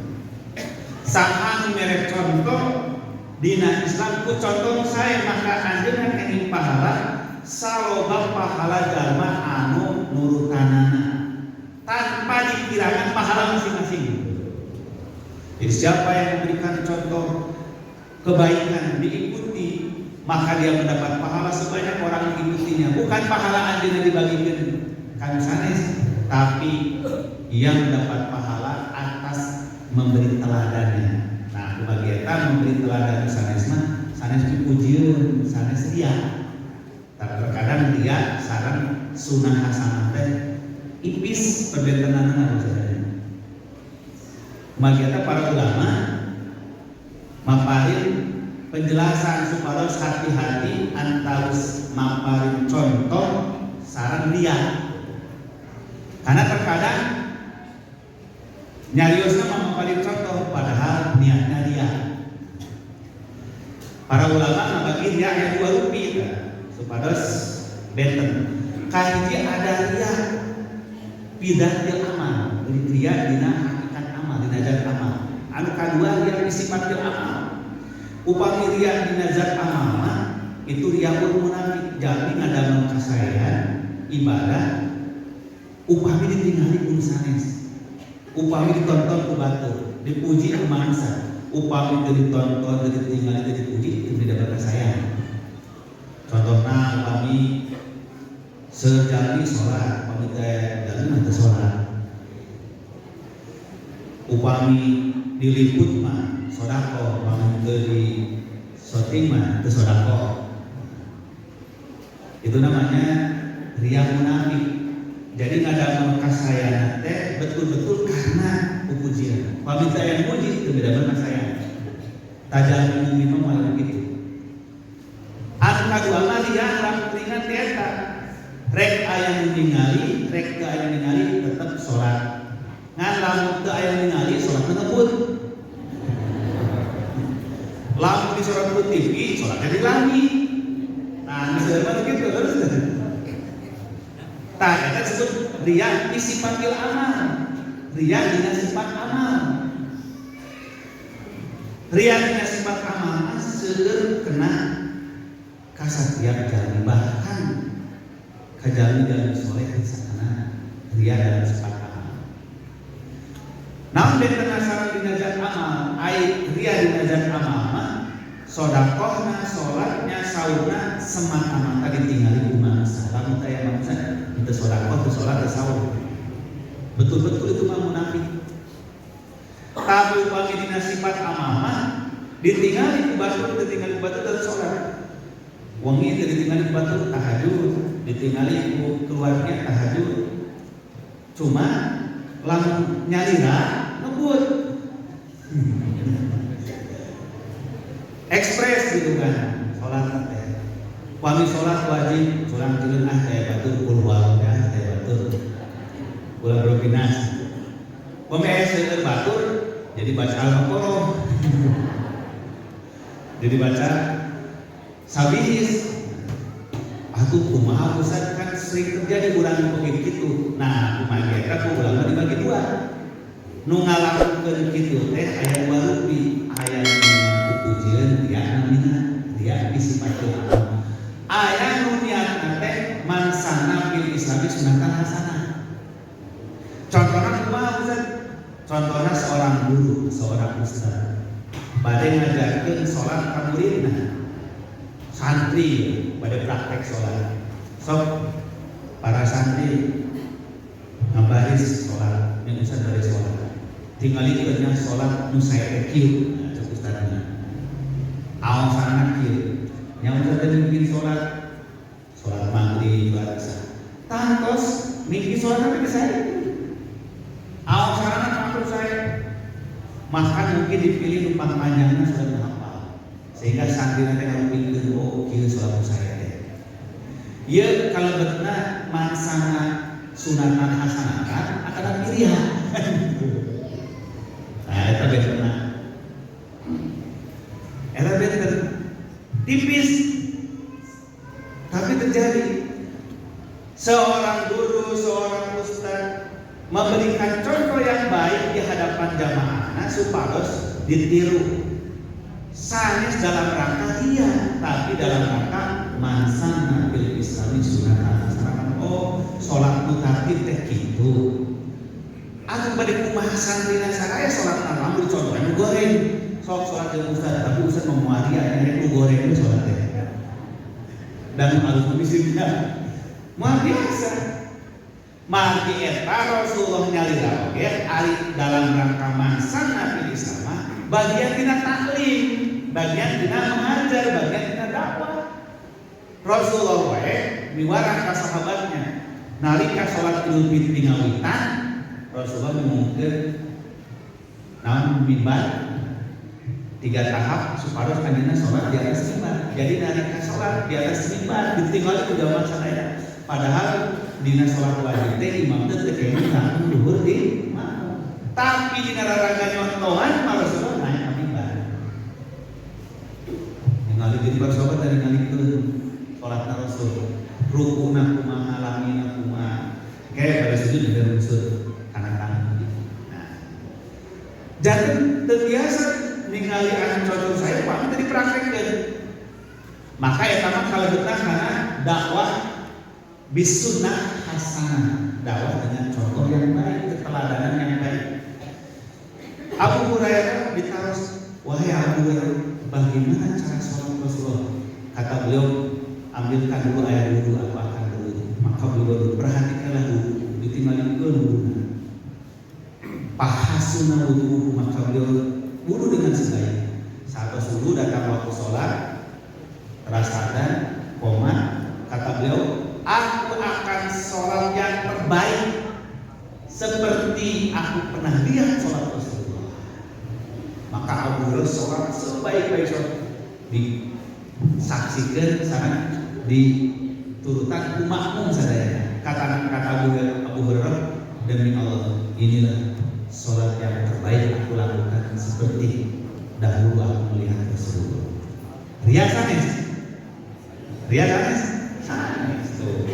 Saha merek contoh dina Islam ku contoh saya maka anjeunna kenging pahala saloba pahala jalma anu nurutanana tanpa dikirakan pahala masing-masing. Jadi siapa yang memberikan contoh kebaikan diikuti maka dia mendapat pahala sebanyak orang mengikutinya. Bukan pahala anjeunna dibagikeun kan sanes, tapi ia mendapat pahala atas memberi teladannya. Nah, kebagian eta memberi teladan sanes mah sanes dipujian sanes ria. Terkadang dia sareng sunah hasanah teh ipis perbentenanna maksudnya. Magiata para ulama maparin penjelasan supaya hati-hati antarus maparin contoh sareng ria. Karena terkadang nyariosna maparin contoh padahal niatnya ria. Para ulama ngabagi ria aya dua rupi supados benten. Kahiji ada ria bidatil amal, ria dina hakikat amal, dina zat amal. Anu kadua ria sifatil amal. Upami ria dina zat amal mah itu riaul munafik, jadi ngadameun kasaean ibadah upami ditinggali ku sanes. Upami ditonton ku batur, dipuji ku mangsa. Upami ditonton, ditinggali, dipuji itu tidak berkasayaan. Contohnya upami sejali sholat, upami teh dalem teh sholat. Upami diliput mah sodako, upami teu di syuting mah teu sodako. Itu namanya ria munafik. Jadi ngadameun kasayana teh betul-betul karena pujian. Upami teh yang puji teu beda kasayana. Tajam minum mah gitu. Anu kadua mah dia lamun ingat eta rek aya nu ningali rek teu aya ningali tetep salat ngan lamun teu aya ningali salat ngebut lamun di salat ku TV salatnya dilangi nah misalnya begitu terus tah eta disebut riya fi sifatil amal riya dina sifat amal riya dina sifat amal seueur kena kasatiap jalmi bahkan kajalmi dalam soleh sakana ria dalam sifat amal. Namun benten asaran dina zat amal, ai ria dina zat amal mah sodakohna solatnya saurna semata-mata ditinggali ku mangsa. Lamun taya mangsa teu sodakoh teu solat teu saur. Betul-betul itu mah munafik. Tapi upami dina sifat amal mah ditinggali ku batur teu ditinggali ku batur teu solat. Wangi itu ditinggali batur tahajud, ditinggali keluarnya tahajud. Cuma lamun nyalira ngebut. Ekspres gitu kan. Salat teh. Pami salat wajib curang cileun teh batur kulwal ya teh batur. Kula brokinas. Pami seueur batur jadi baca Al-Baqarah. Jadi baca sabihis. Aku kumaha Ustaz kan sering terjadi urang begitu. Nah, kumaha eta ku urang dibagi dua. Nu ngalakukeun kitu teh aya dua rupi, aya nu pujian dia namina, dia sifatul amal. Aya nu niatna teh mansana fil islami sunatan hasanah. Contohna kumaha Ustaz? Contohna seorang guru, seorang ustaz bade ngajarkeun salat ka muridna. Santri pada praktek sholat, sok para santri ngabaris sholat, yang usah dari sholat, tinggal ikutnya sholat nusaya kieu, cek ustadna, awang sarana kieu, yang usah dari bikin sholat maghrib, sholat isya, tangkos bikin sholat tapi saya, awang sarana makhluk saya, makan mungkin dipilih numpang panjangnya sudah menghafal. Sehingga santri nanti kalau pilih oh kira sholat saya deh. Ya kalau benar mansana sunatan hasanatan akan pilihan. Nah itu benar. Itu benar. Tipis. Tapi terjadi. Seorang guru, seorang ustaz memberikan contoh yang baik di hadapan jamaahnya supados ditiru. Sanes dalam rangka iya, tapi dalam rangka mansana bil islami sunatan hasanatan. Oh, sholat mutartib teh kitu. Aku bade kumaha santrina saraya sholat malam dicontohna goreng. Sok sholat jeung ustaz, tapi ustaz memuari aya nu goreng sholat teh. Dan harus memisilnya. Moal biasa. Maki eta Rasulullah nyalira oge ari dalam rangka mansana bil islami bagian tina taklim, bagian tina mengajar, bagian tina dakwah. Rasulullah wae miwarah ka sahabatnya nalika salat Idul Fitri ngawitan, Rasulullah ngomongkeun naon mimbar 3 tahap supaya kanjina salat di atas mimbar. Jadi nalika salat di atas mimbar ditinggal ku jamaah sadaya. Padahal dina salat wajib teh imam teh kayaknya nang luhur di mana. Tapi dina raraga nyontohan Rasulullah naik ka mimbar. Ningali jadi para sahabat dari ngalikeun salatna Rasul. Rukuna kumaha, lamina kumaha. Kayak pada sujud juga unsur kanan-kanan gitu. Nah, jangan terbiasa ningali anu contoh saya Pak tadi praktekkeun. Maka eta mah kalebetna kana dakwah bisunnah hasanah, dakwah dengan contoh yang baik, keteladanan yang baik. Abu Hurairah ditaros, wahai Abu Hurairah, bagaimana cara sholat Rasulullah? Kata beliau, ambilkan dulu air wudu, aku akan berwudu. Maka beliau perhatikanlah wudu, ditinggalin wudu. Pahasuna wudu, maka beliau wudu dengan sebaik. Saat wudu datang waktu sholat, terasadan, koma, kata beliau, aku akan sholat yang terbaik seperti aku pernah lihat sholat Rasulullah. Maka Abu Hurairah sholat sebaik-baik sholat disaksikan sana diturutan makmum sadaya. Kata Abu Hurairah, demi Allah inilah sholat yang terbaik aku lakukan seperti dahulu aku melihat Rasulullah. Ria sanes tuh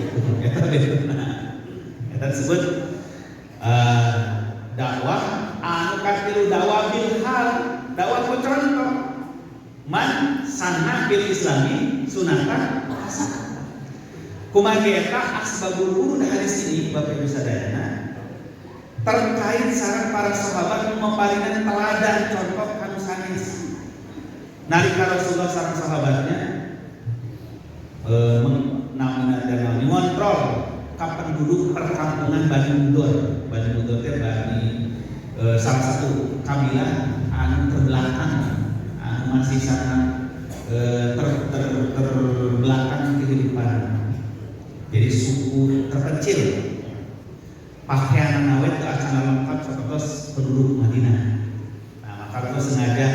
kita disebut dakwah anu katilu dakwah bil hal, dakwah ku contoh. Man sanna bil islami sunatan hasanah. Kumaha eta asbabul wurud hadis ini Bapak Ibu sadayana terkait sareng para sahabat memparingan teladan contoh kanu sanes. Nalika Rasulullah sareng sahabatnya mengontrol ka penduduk perkampungan Bani Mudur. Bani Mudur teh salah satu kabilah anu terbelakang, anu masih sangat terbelakang kehidupan. Jadi suku terkecil. Pakaian awet ke acara lengkap seperti penduduk Madinah. Nah, maka beliau sengaja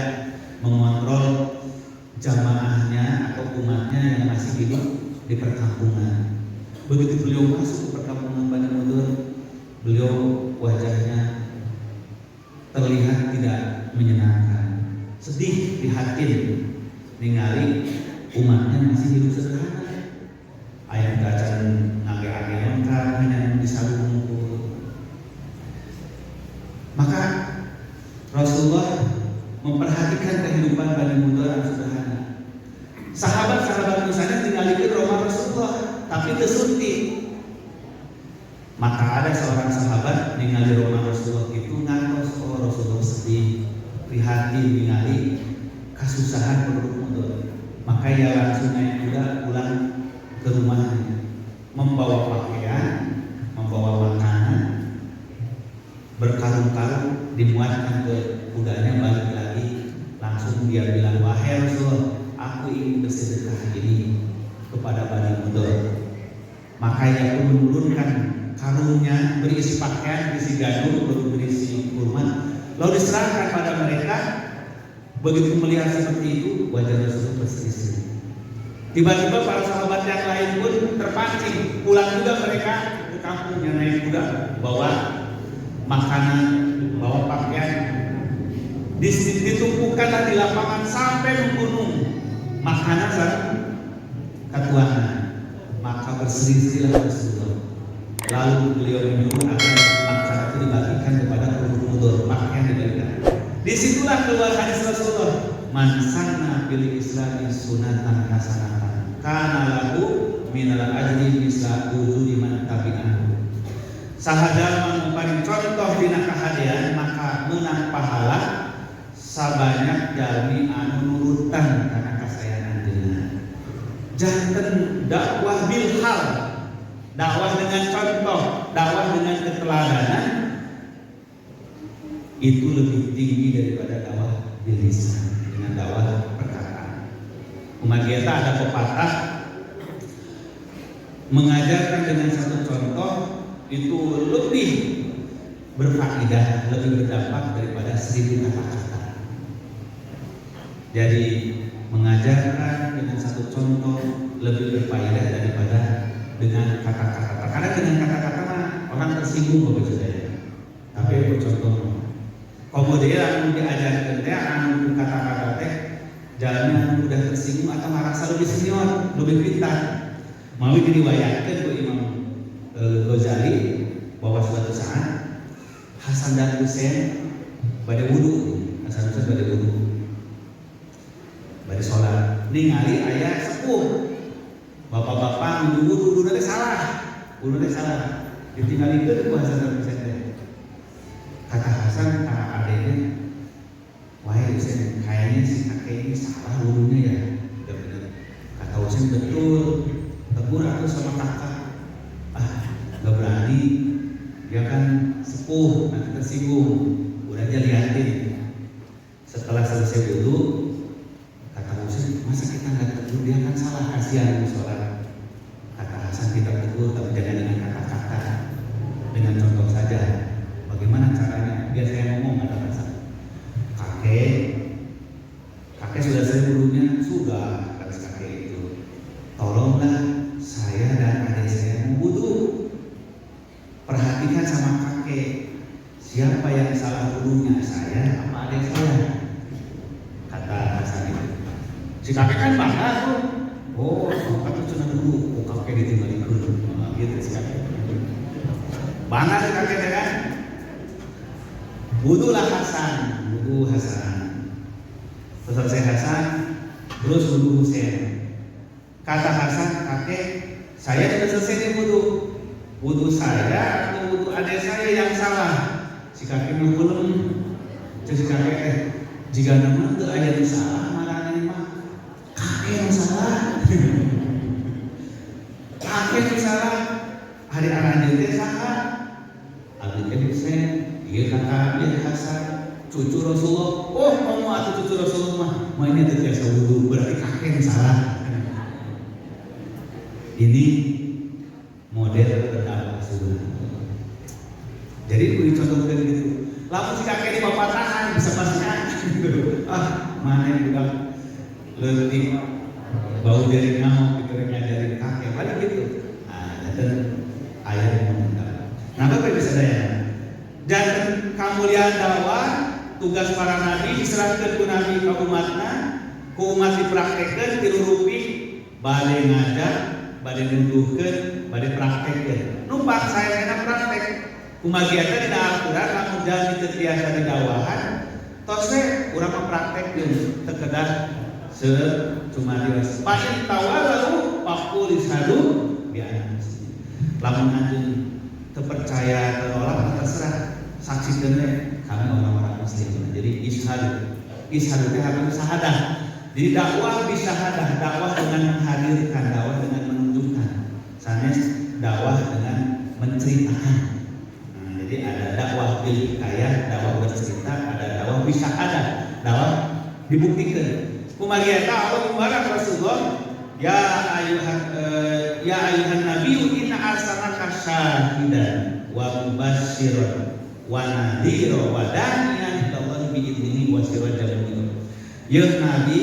mengontrol jamaahnya atau umatnya yang masih hidup di perkampungan. Begitu beliau masuk ke perkampungan Bani Mudur, beliau wajahnya terlihat tidak menyenangkan, sedih prihatin ningali umatnya masih hidup sederhana. Ayam gacan ngage-age lengkap hanya disalung. Maka Rasulullah memperhatikan kehidupan Bani Mudur yang sederhana. Sahabat-sahabat misalnya tinggalin rumah Rasulullah, tapi tersunti. Maka ada seorang sahabat ningali rumah Rasulullah itu ngantos, oh Rasulullah sedih, prihatin ningali kasusahan penduduk Mudur. Maka ia langsung naik kuda pulang ke rumahnya, membawa pakaian, membawa makanan, berkarung-karung dimuatkan ke kudanya, balik lagi. Langsung dia bilang, wahai Rasulullah, aku ingin bersedekah ini kepada Bani Mudur. Maka ia pun menurunkan karungnya berisi pakaian, berisi gandum, berisi kurma, lalu diserahkan pada mereka. Begitu melihat seperti itu, wajah Rasulullah berseri-seri. Tiba-tiba para sahabat yang lain pun terpancing, pulang juga mereka ke kampungnya naik kuda, bawa makanan, bawa pakaian, ditumpukanlah di lapangan sampai menggunung makanan dan katuangan. Maka berseri-serilah Rasulullah. Lalu beliau menyuruh agar makanan itu dibagikan kepada penduduk Mudur, pakaian diberikan. Disitulah keluar hadis Rasulullah, man sanna bil islami sunatan hasanatan kana lahu minal ajri misla ujuri man tabi'ahu. Sahadal paling contoh dina kahadian maka menang pahala sabanyak jalmi anu nurutan kana kasayangan dina. Janten dakwah bil hal, dakwah dengan contoh, dakwah dengan keteladanan itu lebih tinggi daripada dakwah bilisan, dengan dakwah perkataan. Kemudian ada pepatah mengajarkan dengan satu contoh itu lebih berfaedah, lebih berdampak daripada 1000 kata-kata. Jadi mengajarkan dengan satu contoh lebih berfaedah daripada dengan kata-kata. Karena dengan kata-kata orang tersinggung begitu saja. Tapi itu contoh. Kemudian diajarkan teh anu kata-kata teh jangan mudah tersinggung atau merasa lebih senior, lebih pintar. Mau diriwayatkan ku Imam Ghazali bahwa suatu saat Hasan dan Husain pada wudu, Hasan Husain pada wudu, pada sholat. Ningali ayah sepuh, bapak-bapak wudu nanti salah, ditinggalkan ku Hasan dan Husain. Kata Hasan, kata adiknya, wahai Husain, kayaknya si kakek ini salah wudunya ya. Udah benar. Kata Husain betul, tegur aku sama kakak. Gak berani. Dia kan sepuh, nanti tersinggung. Udah aja liatin. Setelah selesai wudu, kata Husain, masa kita nggak tegur? Dia kan salah, kasihan sholat. Kata Hasan, kita tegur, tapi jangan dengan kata-kata, dengan contoh saja. Bagaimana caranya? Biar saya ngomong, kata Hasan. Kakek sudah selesai wudunya? Sudah, kata kakek itu. Tolonglah saya dan adik saya mau wudu. Perhatikan sama kakek, siapa yang salah wudunya, saya apa adik saya? Kata Hasan itu. Si kakek kan bangga tuh. Oh, kakek sudah dulu. Oh, kakek ditinggalin dulu. Gitu si kakek. Bangga si kakek kan? Wudulah Hasan, wudu Hasan. Selesai Hasan, terus wudu Husain. Kata Hasan, kakek, saya sudah selesai nih wudu. Wudu saya atau wudu adik saya yang salah? Si kakek belum. Si kakek jika nama itu ayat yang salah, malah mah kakek yang salah. Kakek yang salah. Hari anak dia salah. Adik Husain, dia kakak dia Hasan, cucu Rasulullah. Oh, kamu atau cucu Rasulullah mah ini terbiasa wudu, berarti kakek yang salah. Ini model berdakwah sunnah. Jadi beri contoh dari gitu. Lalu si kakek di papatahan bisa pastikan. Mana yang bilang lebih bau dari ngamuk itu ngajarin kakek, paling gitu. Dan ayat yang menentang. Nah, Bapak bisa daya. Dan kemuliaan dakwah tugas para nabi diserahkan ke nabi ke umatna, ke umat dipraktekkan, dirurupi, bade ngajar, bade nunduhkan, bade praktekkan. Numpak saya kena praktek. Kumagiatan di Al-Quran, namun jangan diterbiasa di dakwahan. Tosnya urang mempraktekkan, terkedah cuma diwas. Pasin tawa lalu pakul disadu biar. Lamun anjing terpercaya terolak terserah saksi kene kami orang-orang muslim. Jadi ishadu itu harus syahadah. Jadi dakwah bisa syahadah, dakwah dengan menghadirkan, dakwah dengan menunjukkan, sanes dakwah dengan menceritakan. Jadi ada dakwah bil hikayah, dakwah bercerita, ada dakwah bisa ada, dakwah dibuktikan. Kumagiata Allah mubarak Rasulullah, ya ayuhan nabiyyu inna arsalnaka syahidan wa mubasysyiran wa nadhiran wa da'iyan ilallahi bi idnihi wa sirajan munir. Ya Nabi,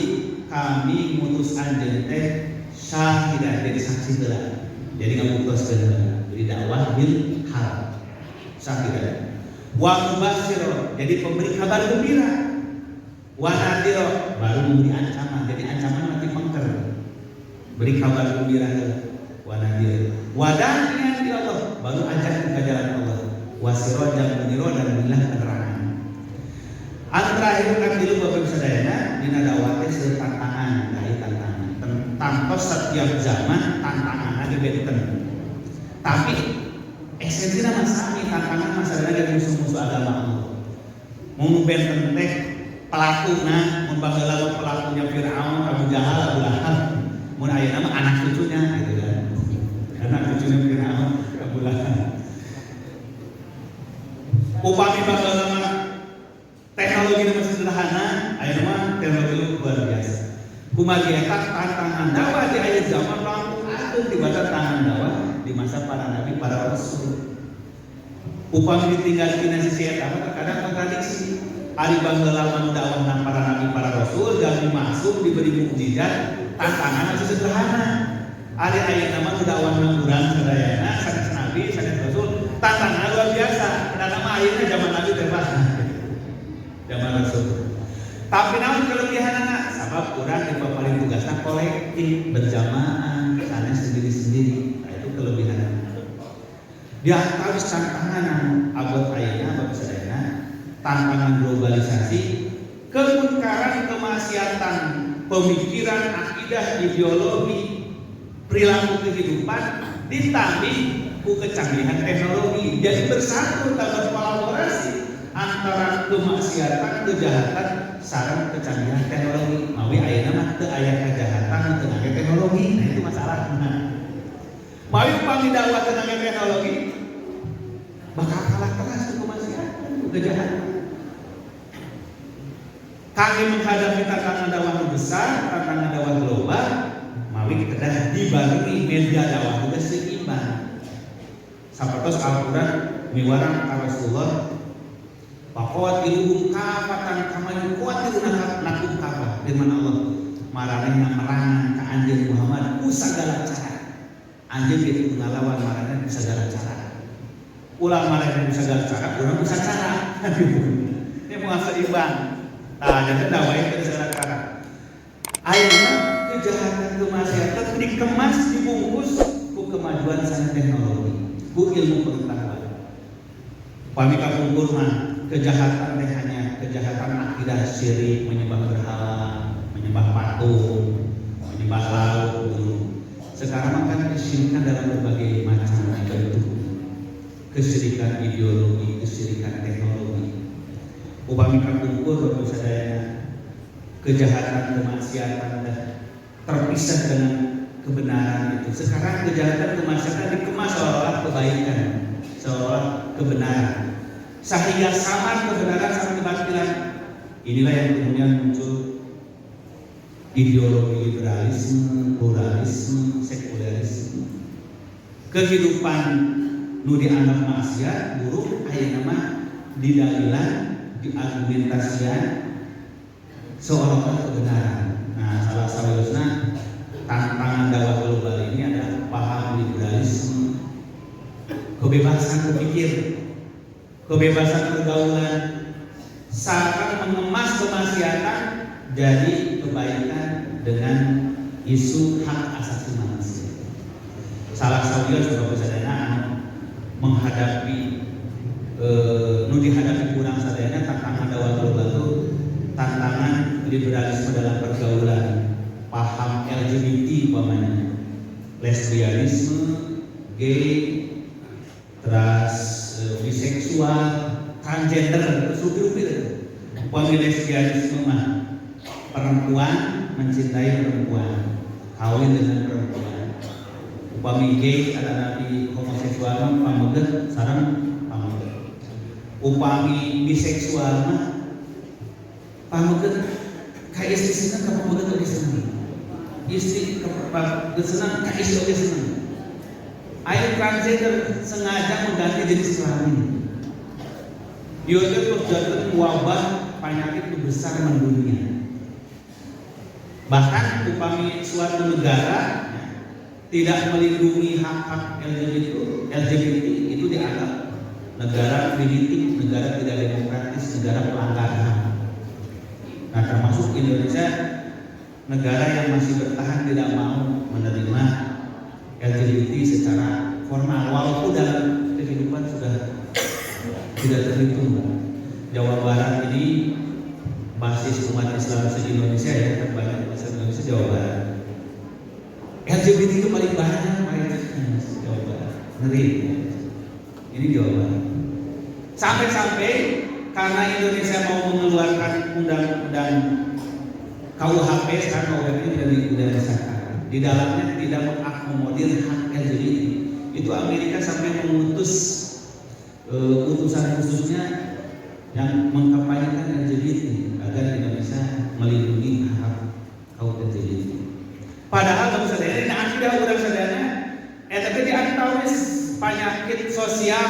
kami ngutus anjeun teh syahidan, jadi saksi heula. Jadi ngabuktoskeun heula. Jadi dakwah bil hal. Syahidan. Wa mubasysyiran, jadi pemberi kabar gembira. Wa nadhiran, baru memberi ancaman. Jadi ancaman nanti mengker. Beri kabar gembira wa nadhiran. Wa da'iyan ilallah, baru ajak ke jalan Allah. Wa sirajan munir, dan bilah penerangan. Terakhir kan dulu Bapak Sadayana dina dakwah teh tantangan, dari tantangan. Tanpa setiap zaman tantangan ada benten. Tapi esensi nama sami tantangan masalah dari musuh-musuh agama Allah. Mau benten teh pelakuna, membaheula pelakunya Firaun, Abu Jahal, Abu Lahab. Mun aya nama anak cucunya gitu kan. Anak cucunya Firaun, Abu Lahab. Upami baheula teknologi masih sederhana, aya Kumaha eta tantangan dakwah di akhir zaman langsung ada dibata tangan dakwah di masa para nabi para rasul. Upami ditinggal tina sisi eta terkadang kontradiksi. Ari baheula mah dakwah para nabi para rasul dan masuk diberi mukjizat tantangan anu sederhana. Ari ayeuna mah dakwah urang sadayana sanes nabi sanes rasul tantangan luar biasa. Padahal mah ayeuna zaman nabi teh zaman rasul. Tapi namun kelebihanna sabab urang dipaparing tugasna kolektif berjamaah sanes sendiri-sendiri. Nah, itu kelebihanna. Di antara tantangan abad ayeuna abad sadayana tantangan globalisasi, kemunkaran, kemaksiatan, pemikiran, akidah, ideologi, perilaku kehidupan ditambah ku kecanggihan teknologi. Jadi bersatu dalam kolaborasi antara kemaksiatan, kejahatan, sareng kecanggihan teknologi. Mawi ayeuna mah teu aya kejahatan teu aya teknologi. Nah itu masalahna. Mawi upami dakwah teu aya teknologi bakal kalah keras ku kemaksiatan, ku kejahatan. Kami menghadapi tantangan dakwah besar, tantangan dakwah global, mawi kedah dibarengi media dakwah juga seimbang. Sapertos Al-Qur'an miwarang ka Rasulullah faqatiluhum kafatan kama yuqatiluna nakum kafah. Firman Allah, maranehna merangan ka anjeun Muhammad ku sagala cara. Anjeun kitu ngalawan maraneh ku sagala cara. Ulah maraneh ku sagala cara, urang ku sacara. Ini moal seimbang. Nah, jadi dakwah itu segala cara. Ayeuna kejahatan kemaksiatan dikemas dibungkus ku kemajuan sains teknologi, ku ilmu pengetahuan. Pami kapungkur mah kejahatan teh hanya kejahatan akidah syirik, menyembah berhala, menyembah patung, menyembah laut dulu. Sekarang kan kesyirikan dalam berbagai macam bentuk. Kesyirikan ideologi, kesyirikan teknologi. Upami kapungkur waktu sadayana kejahatan kemaksiatan terpisah dengan kebenaran itu. Sekarang kejahatan kemaksiatan dikemas seolah-olah kebaikan, seolah kebenaran. Sehingga samar kebenaran sama kebatilan. Inilah yang kemudian muncul ideologi liberalisme, pluralisme, sekularisme. Kehidupan nu dianggap maksiat buruk ayeuna mah didalilan diargumentasian seolah-olah kebenaran. Nah, salah satunya tantangan dakwah global ini adalah paham liberalisme, kebebasan berpikir, kebebasan pergaulan, sareng mengemas kemaksiatan jadi kebaikan dengan isu hak asasi manusia. Salah satunya sebagai sadayana menghadapi nu dihadapi kurang sadayana tantangan dakwah global itu tantangan liberalisme dalam pergaulan, paham LGBT umpamanya, lesbianisme, gay, terus biseksual, transgender, supir-supir. Umpamanya lesbianisme mah perempuan mencintai perempuan, kawin dengan perempuan. Upami gay ada nabi homoseksual mah pameget sareng upami biseksual mah pameget ka istri seneng ka pameget oge seneng, istri ka pameget seneng ka istri oge seneng. Aya transgender sengaja mengganti jenis kelamin. Ieu teh terjadi wabah penyakit besar mendunia. Bahkan upami suatu negara tidak melindungi hak-hak LGBT itu dianggap negara primitif, negara tidak demokratis, negara pelanggar HAM. Nah, termasuk Indonesia, negara yang masih bertahan tidak mau menerima LGBT secara formal, walaupun dalam kehidupan sudah tidak terhitung. Jawa Barat ini basis umat Islam se-Indonesia ya, terbanyak umat Islam Indonesia Jawa Barat. LGBT itu paling banyak Jawa Barat, ngeri. Ini Jawa Barat. Sampai-sampai karena Indonesia mau mengeluarkan undang-undang KUHP sekarang ini sudah disahkan. Di dalamnya tidak mengakomodir hak LGBT. Itu Amerika sampai mengutus utusan khususnya yang mengkampanyekan LGBT agar Indonesia melindungi hak kaum LGBT. Padahal bangsa sadayana dina akidah urang sadayana eta teh diantawis penyakit sosial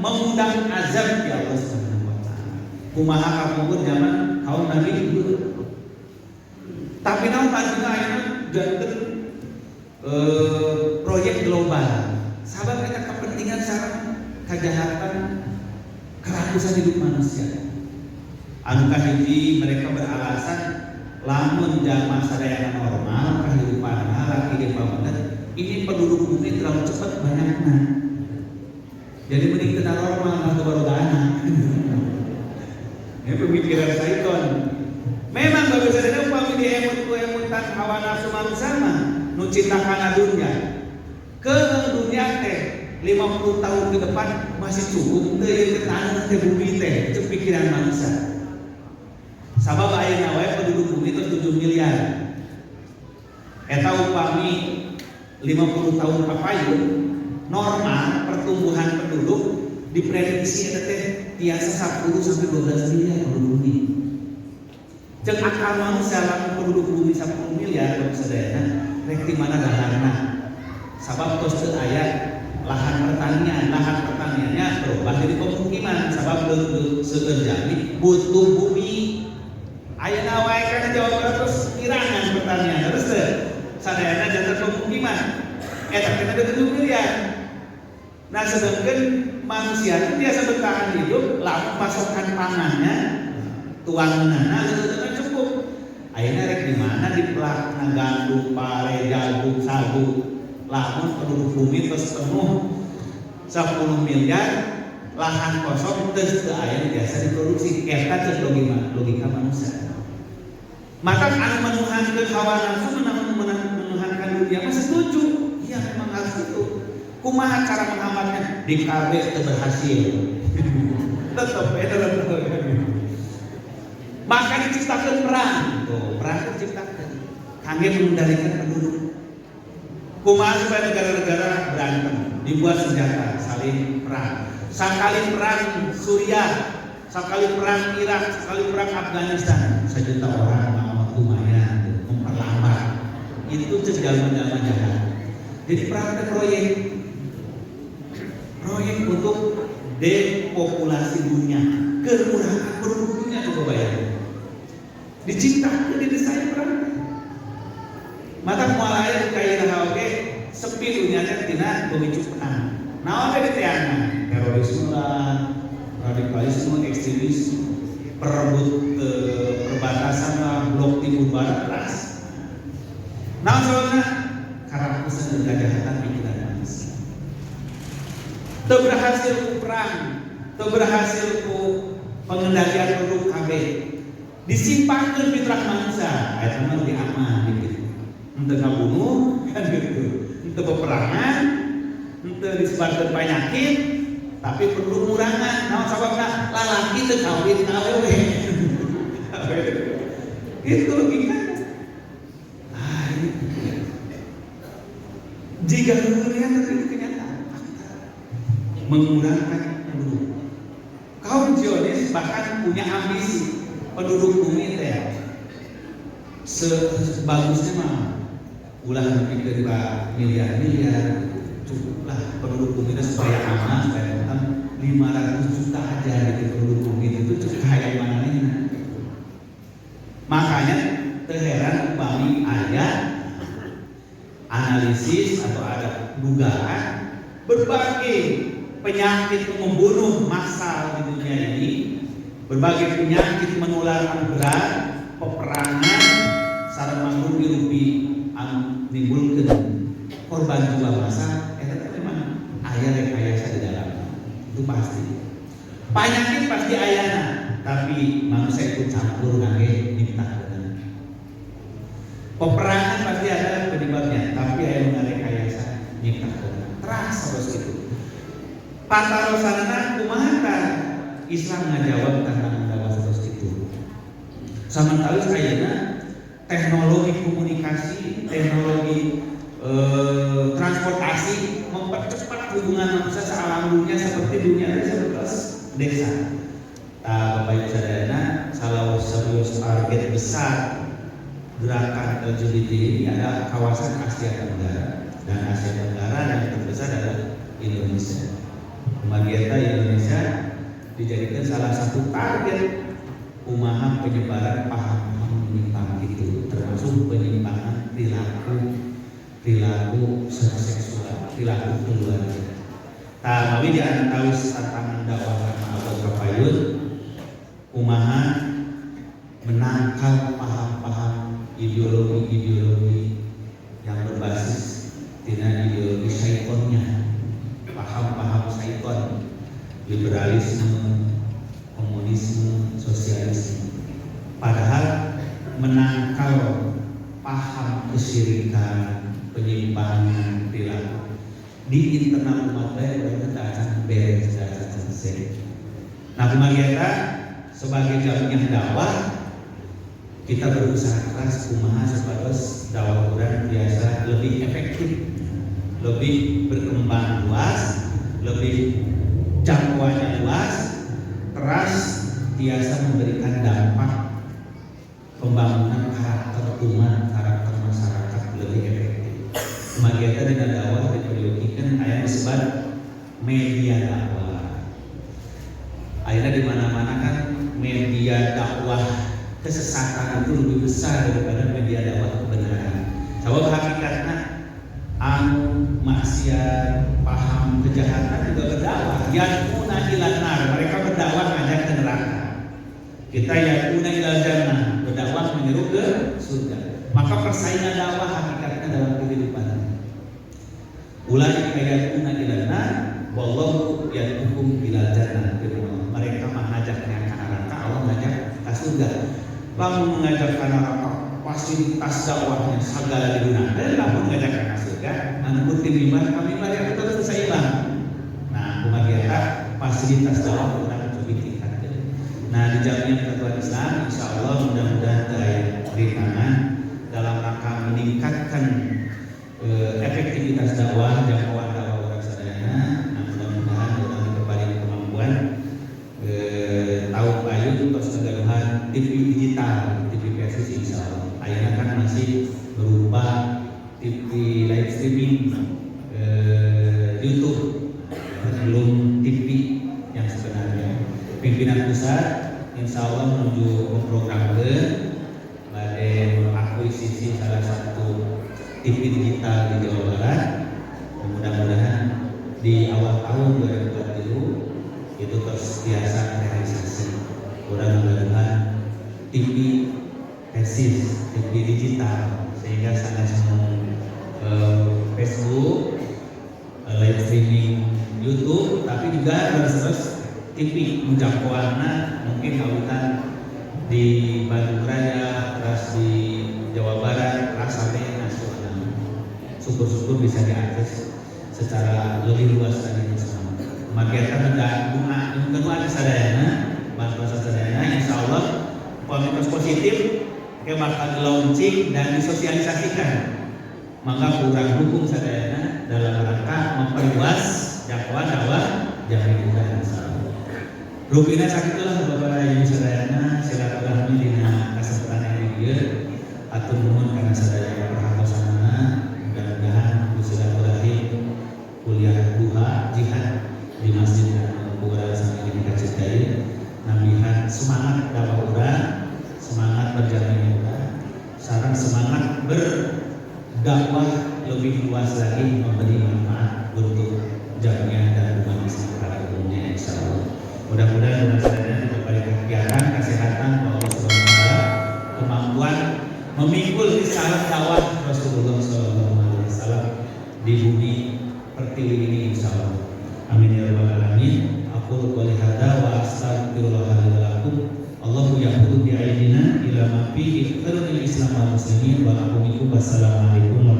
mengundang azab ya Allah Subhanahu wa taala. Kumaha kamu zaman kaum Nabi itu. Tapi naon panjuna ayeuna janten proyek global. Sabab eta kepentingan sareng kejahatan kerakusan hidup manusia. Anu kahiji mereka beralasan lamun jamaah sadayana normal kehidupanna laki jeung babener ini penduduk bumi terlalu cepat banyaknya. Jadi mending teu normal mah teu barodana. Ini pemikiran Saiton. Memang bagi sadayana upami diemut ku emutan hawa nafsu manusia mah nu cintakana dunya. Keung dunya teh 50 tahun ke depan masih cukup teu ieu tanah teh bumi teh itu pikiran manusia. Sabab ayeuna wae penduduk bumi teh 7 miliar. Eta upami 50 tahun papayu normal pertumbuhan penduduk diprediksi eta teh tiasa 10 sampai 12 miliar penduduk bumi. Cek akal manusia lamun penduduk bumi 10 miliar bangsa sadayana rek di mana daharna. Sabab tos teu aya lahan pertaniannya berubah jadi pemukiman sabab seueur jami butuh bumi. Ayeuna wae kana Jawa Barat terus kirangan pertanian terus teh sadayana janten pemukiman eta kena 7 miliar. Nah sedangkan manusia itu biasa bertahan hidup lamun pasokan pangannya tuanganna teu cukup. Ayeuna rek di mana di pelakna gandum, pare, jagung, sagu. Lamun penduduk bumi terus penuh 10 miliar lahan kosong terus teu aya biasa diproduksi. Eta teh logika manusia. Maka anu menuhankeun hawa nafsu menuhankan dunia mah setuju. Iya memang harus itu. Kumaha cara menghambatnya? Di KB teu berhasil. Tetep eta maka diciptakeun perang. Tuh, perang diciptakeun kangge mengendalikan penduduk. Kumaha supaya negara-negara berantem, dibuat senjata, saling perang. Sakali perang Suriah, sakali perang Irak, sakali perang Afghanistan, 1 juta orang lumayan memperlambat. Itu jalma-jalma jahat. Jadi perang itu proyek untuk depopulasi dunia, kekurangan penduduk dunia coba bayar. Diciptakan didesain perang. Mata mualaya kayak oke sepi dunia teh tina pemicu perang. Naon teh diteangan? Terorisme lah, radikalisme, ekstremisme, perebut perbatasan lah, blok timur barat ras. Naon soalna karakusan dan kejahatan pikiran manusia. Teu berhasil ku perang, teu berhasil ku pengendalian penduduk KB. Disimpangkeun fitrah manusia, eta mah lebih aman gitu. Ente ngabunuh kan gitu, ente peperangan, ente disebarkan penyakit, tapi perlu murangan. Naon sababna lalaki teu kawin ka awewe. Itu logika. Jika dunia tapi kenyataan mengurangkan penduduk. Kaum Zionis bahkan punya ambisi penduduk bumi teh sebagusnya mah ulah lebih dari miliar-miliar cukuplah penduduk bumi itu supaya aman supaya tetap 500 juta aja gitu penduduk bumi itu cukup kaya mana nih. Makanya terheran upami ayat analisis atau ada dugaan berbagai penyakit membunuh massal di dunia ini, berbagai penyakit menular berat, peperangan, sareng mangrupi-rupi menimbulkan korban jiwa massal. Eta memang aya rekayasa di dalam itu pasti. Penyakit pasti ayana, tapi manusia ikut campur ngage dipitakeun. Peperangan pasti ada penyebabnya, tapi aya rekayasa nyiptakeun. Terasa terus itu. Patarosanana kumaha Islam ngajawab tantangan dakwah terus itu. Sementara ayeuna teknologi komunikasi, teknologi transportasi mempercepat hubungan manusia sealam dunia seperti dunia seperti desa. Bapak Ibu sadayana salah satu target besar gerakan LGBT ini ada kawasan Asia Tenggara, dan Asia Tenggara yang terbesar adalah Indonesia. Kemudian Indonesia dijadikan salah satu target umaha penyebaran paham-paham menyimpang itu, termasuk penyimpangan perilaku seksual, perilaku keluarga. Tapi di antara tantangan dakwah atau kapayun umaha menangkal paham-paham ideologi yang berbasis tina ideologi syaitonnya, paham-paham syaiton, liberalisme, komunisme, sosialisme. Padahal menangkal paham kesyirikan, penyimpangan perilaku di internal umat baik kita akan beres, akan selesai. Nah, kemudian sebagai jamiah dakwah kita berusaha keras kumaha supados dakwah Quran biasa lebih efektif, lebih berkembang luas, lebih jangkauannya luas, keras, biasa memberikan dampak pembangunan karakter umat, karakter masyarakat lebih efektif. Kemudian dengan dakwah diperlukan ayat disebut media dakwah. Akhirnya di mana-mana kan media dakwah kesesatan itu lebih besar daripada media dakwah kebenaran. Sebab hakikatnya maksiat, paham kejahatan juga berdakwah. Yaquna ilan nar, mereka berdakwah ngajak ke neraka. Kita yaquna ilal jannah, berdakwah menyeru ke surga. Maka persaingan dakwah hakikatnya dalam kehidupan. Ulai yaquna ilan nar, wallahu yad'ukum ilal jannah. Mereka mengajak ke neraka, Allah mengajak ke surga. Lamun mengajak ke neraka, fasilitas dakwahnya segala digunakan. Lamun mengajak ke surga, anu timimbar kami mari aku terus seimbang. Nah, kemudian fasilitas dakwah kita coba tingkatkan. Nah, di jamiah Persatuan Islam insyaallah mudah-mudahan rintangan dalam rangka meningkatkan efektivitas dakwah, jangkauan dakwah orang sadayana. Nah, mudah-mudahan dalam berbagai kemampuan tahun payung terus kegaduhan TV digital, TV versus insyaallah. Ayeuna kan masih berupa TV live streaming YouTube, belum TV yang sebenarnya. Pimpinan pusat insya Allah menuju memprogramkan badai akuisisi salah satu TV digital di Jawa Barat. Mudah-mudahan di awal tahun 2020 itu terus biasa realisasi. Mudah-mudahan TV versus TV digital sehingga sangat Facebook, live streaming YouTube, tapi juga terus TV menjangkauannya mungkin kawitan di Bandung Raya, terus di Jawa Barat, terus sampai nasional. Syukur-syukur bisa diakses secara lebih luas dari bersama. Maka kita bunga kedua sadayana, bantuan sadayana, insya Allah komunitas positif bakal launching dan disosialisasikan. Maka kurang dukung sadayana dalam rangka memperluas jangkauan dakwah jamiah insyaallah. Rupina sakitulah Bapak Ibu sadayana silaturahmi dina kesempatan yang dia atur nuhun kana sadaya perhatosanana. Mudah-mudahan silaturahmi kuliah duha jihad di Masjid Al-Qur'an sampai dikacitai nambihan semangat dakwah urang, semangat berjamiah urang, sareng semangat dakwah lebih luas lagi memberi manfaat untuk jamiah dan umat Islam pada umumnya insyaallah. Mudah-mudahan dengan sadaya diberi kegiatan kesehatan Allah Subhanahu wa taala, kemampuan memikul risalah dakwah Rasulullah SAW di bumi pertiwi ini insyaallah. Amin ya rabbal alamin. Aku qouli hadza wa astaghfirullah li wa lakum. Allahu yaqulu bi aidina ila ma fihi khairul Islam wal muslimin wa aqulu wassalamu alaikum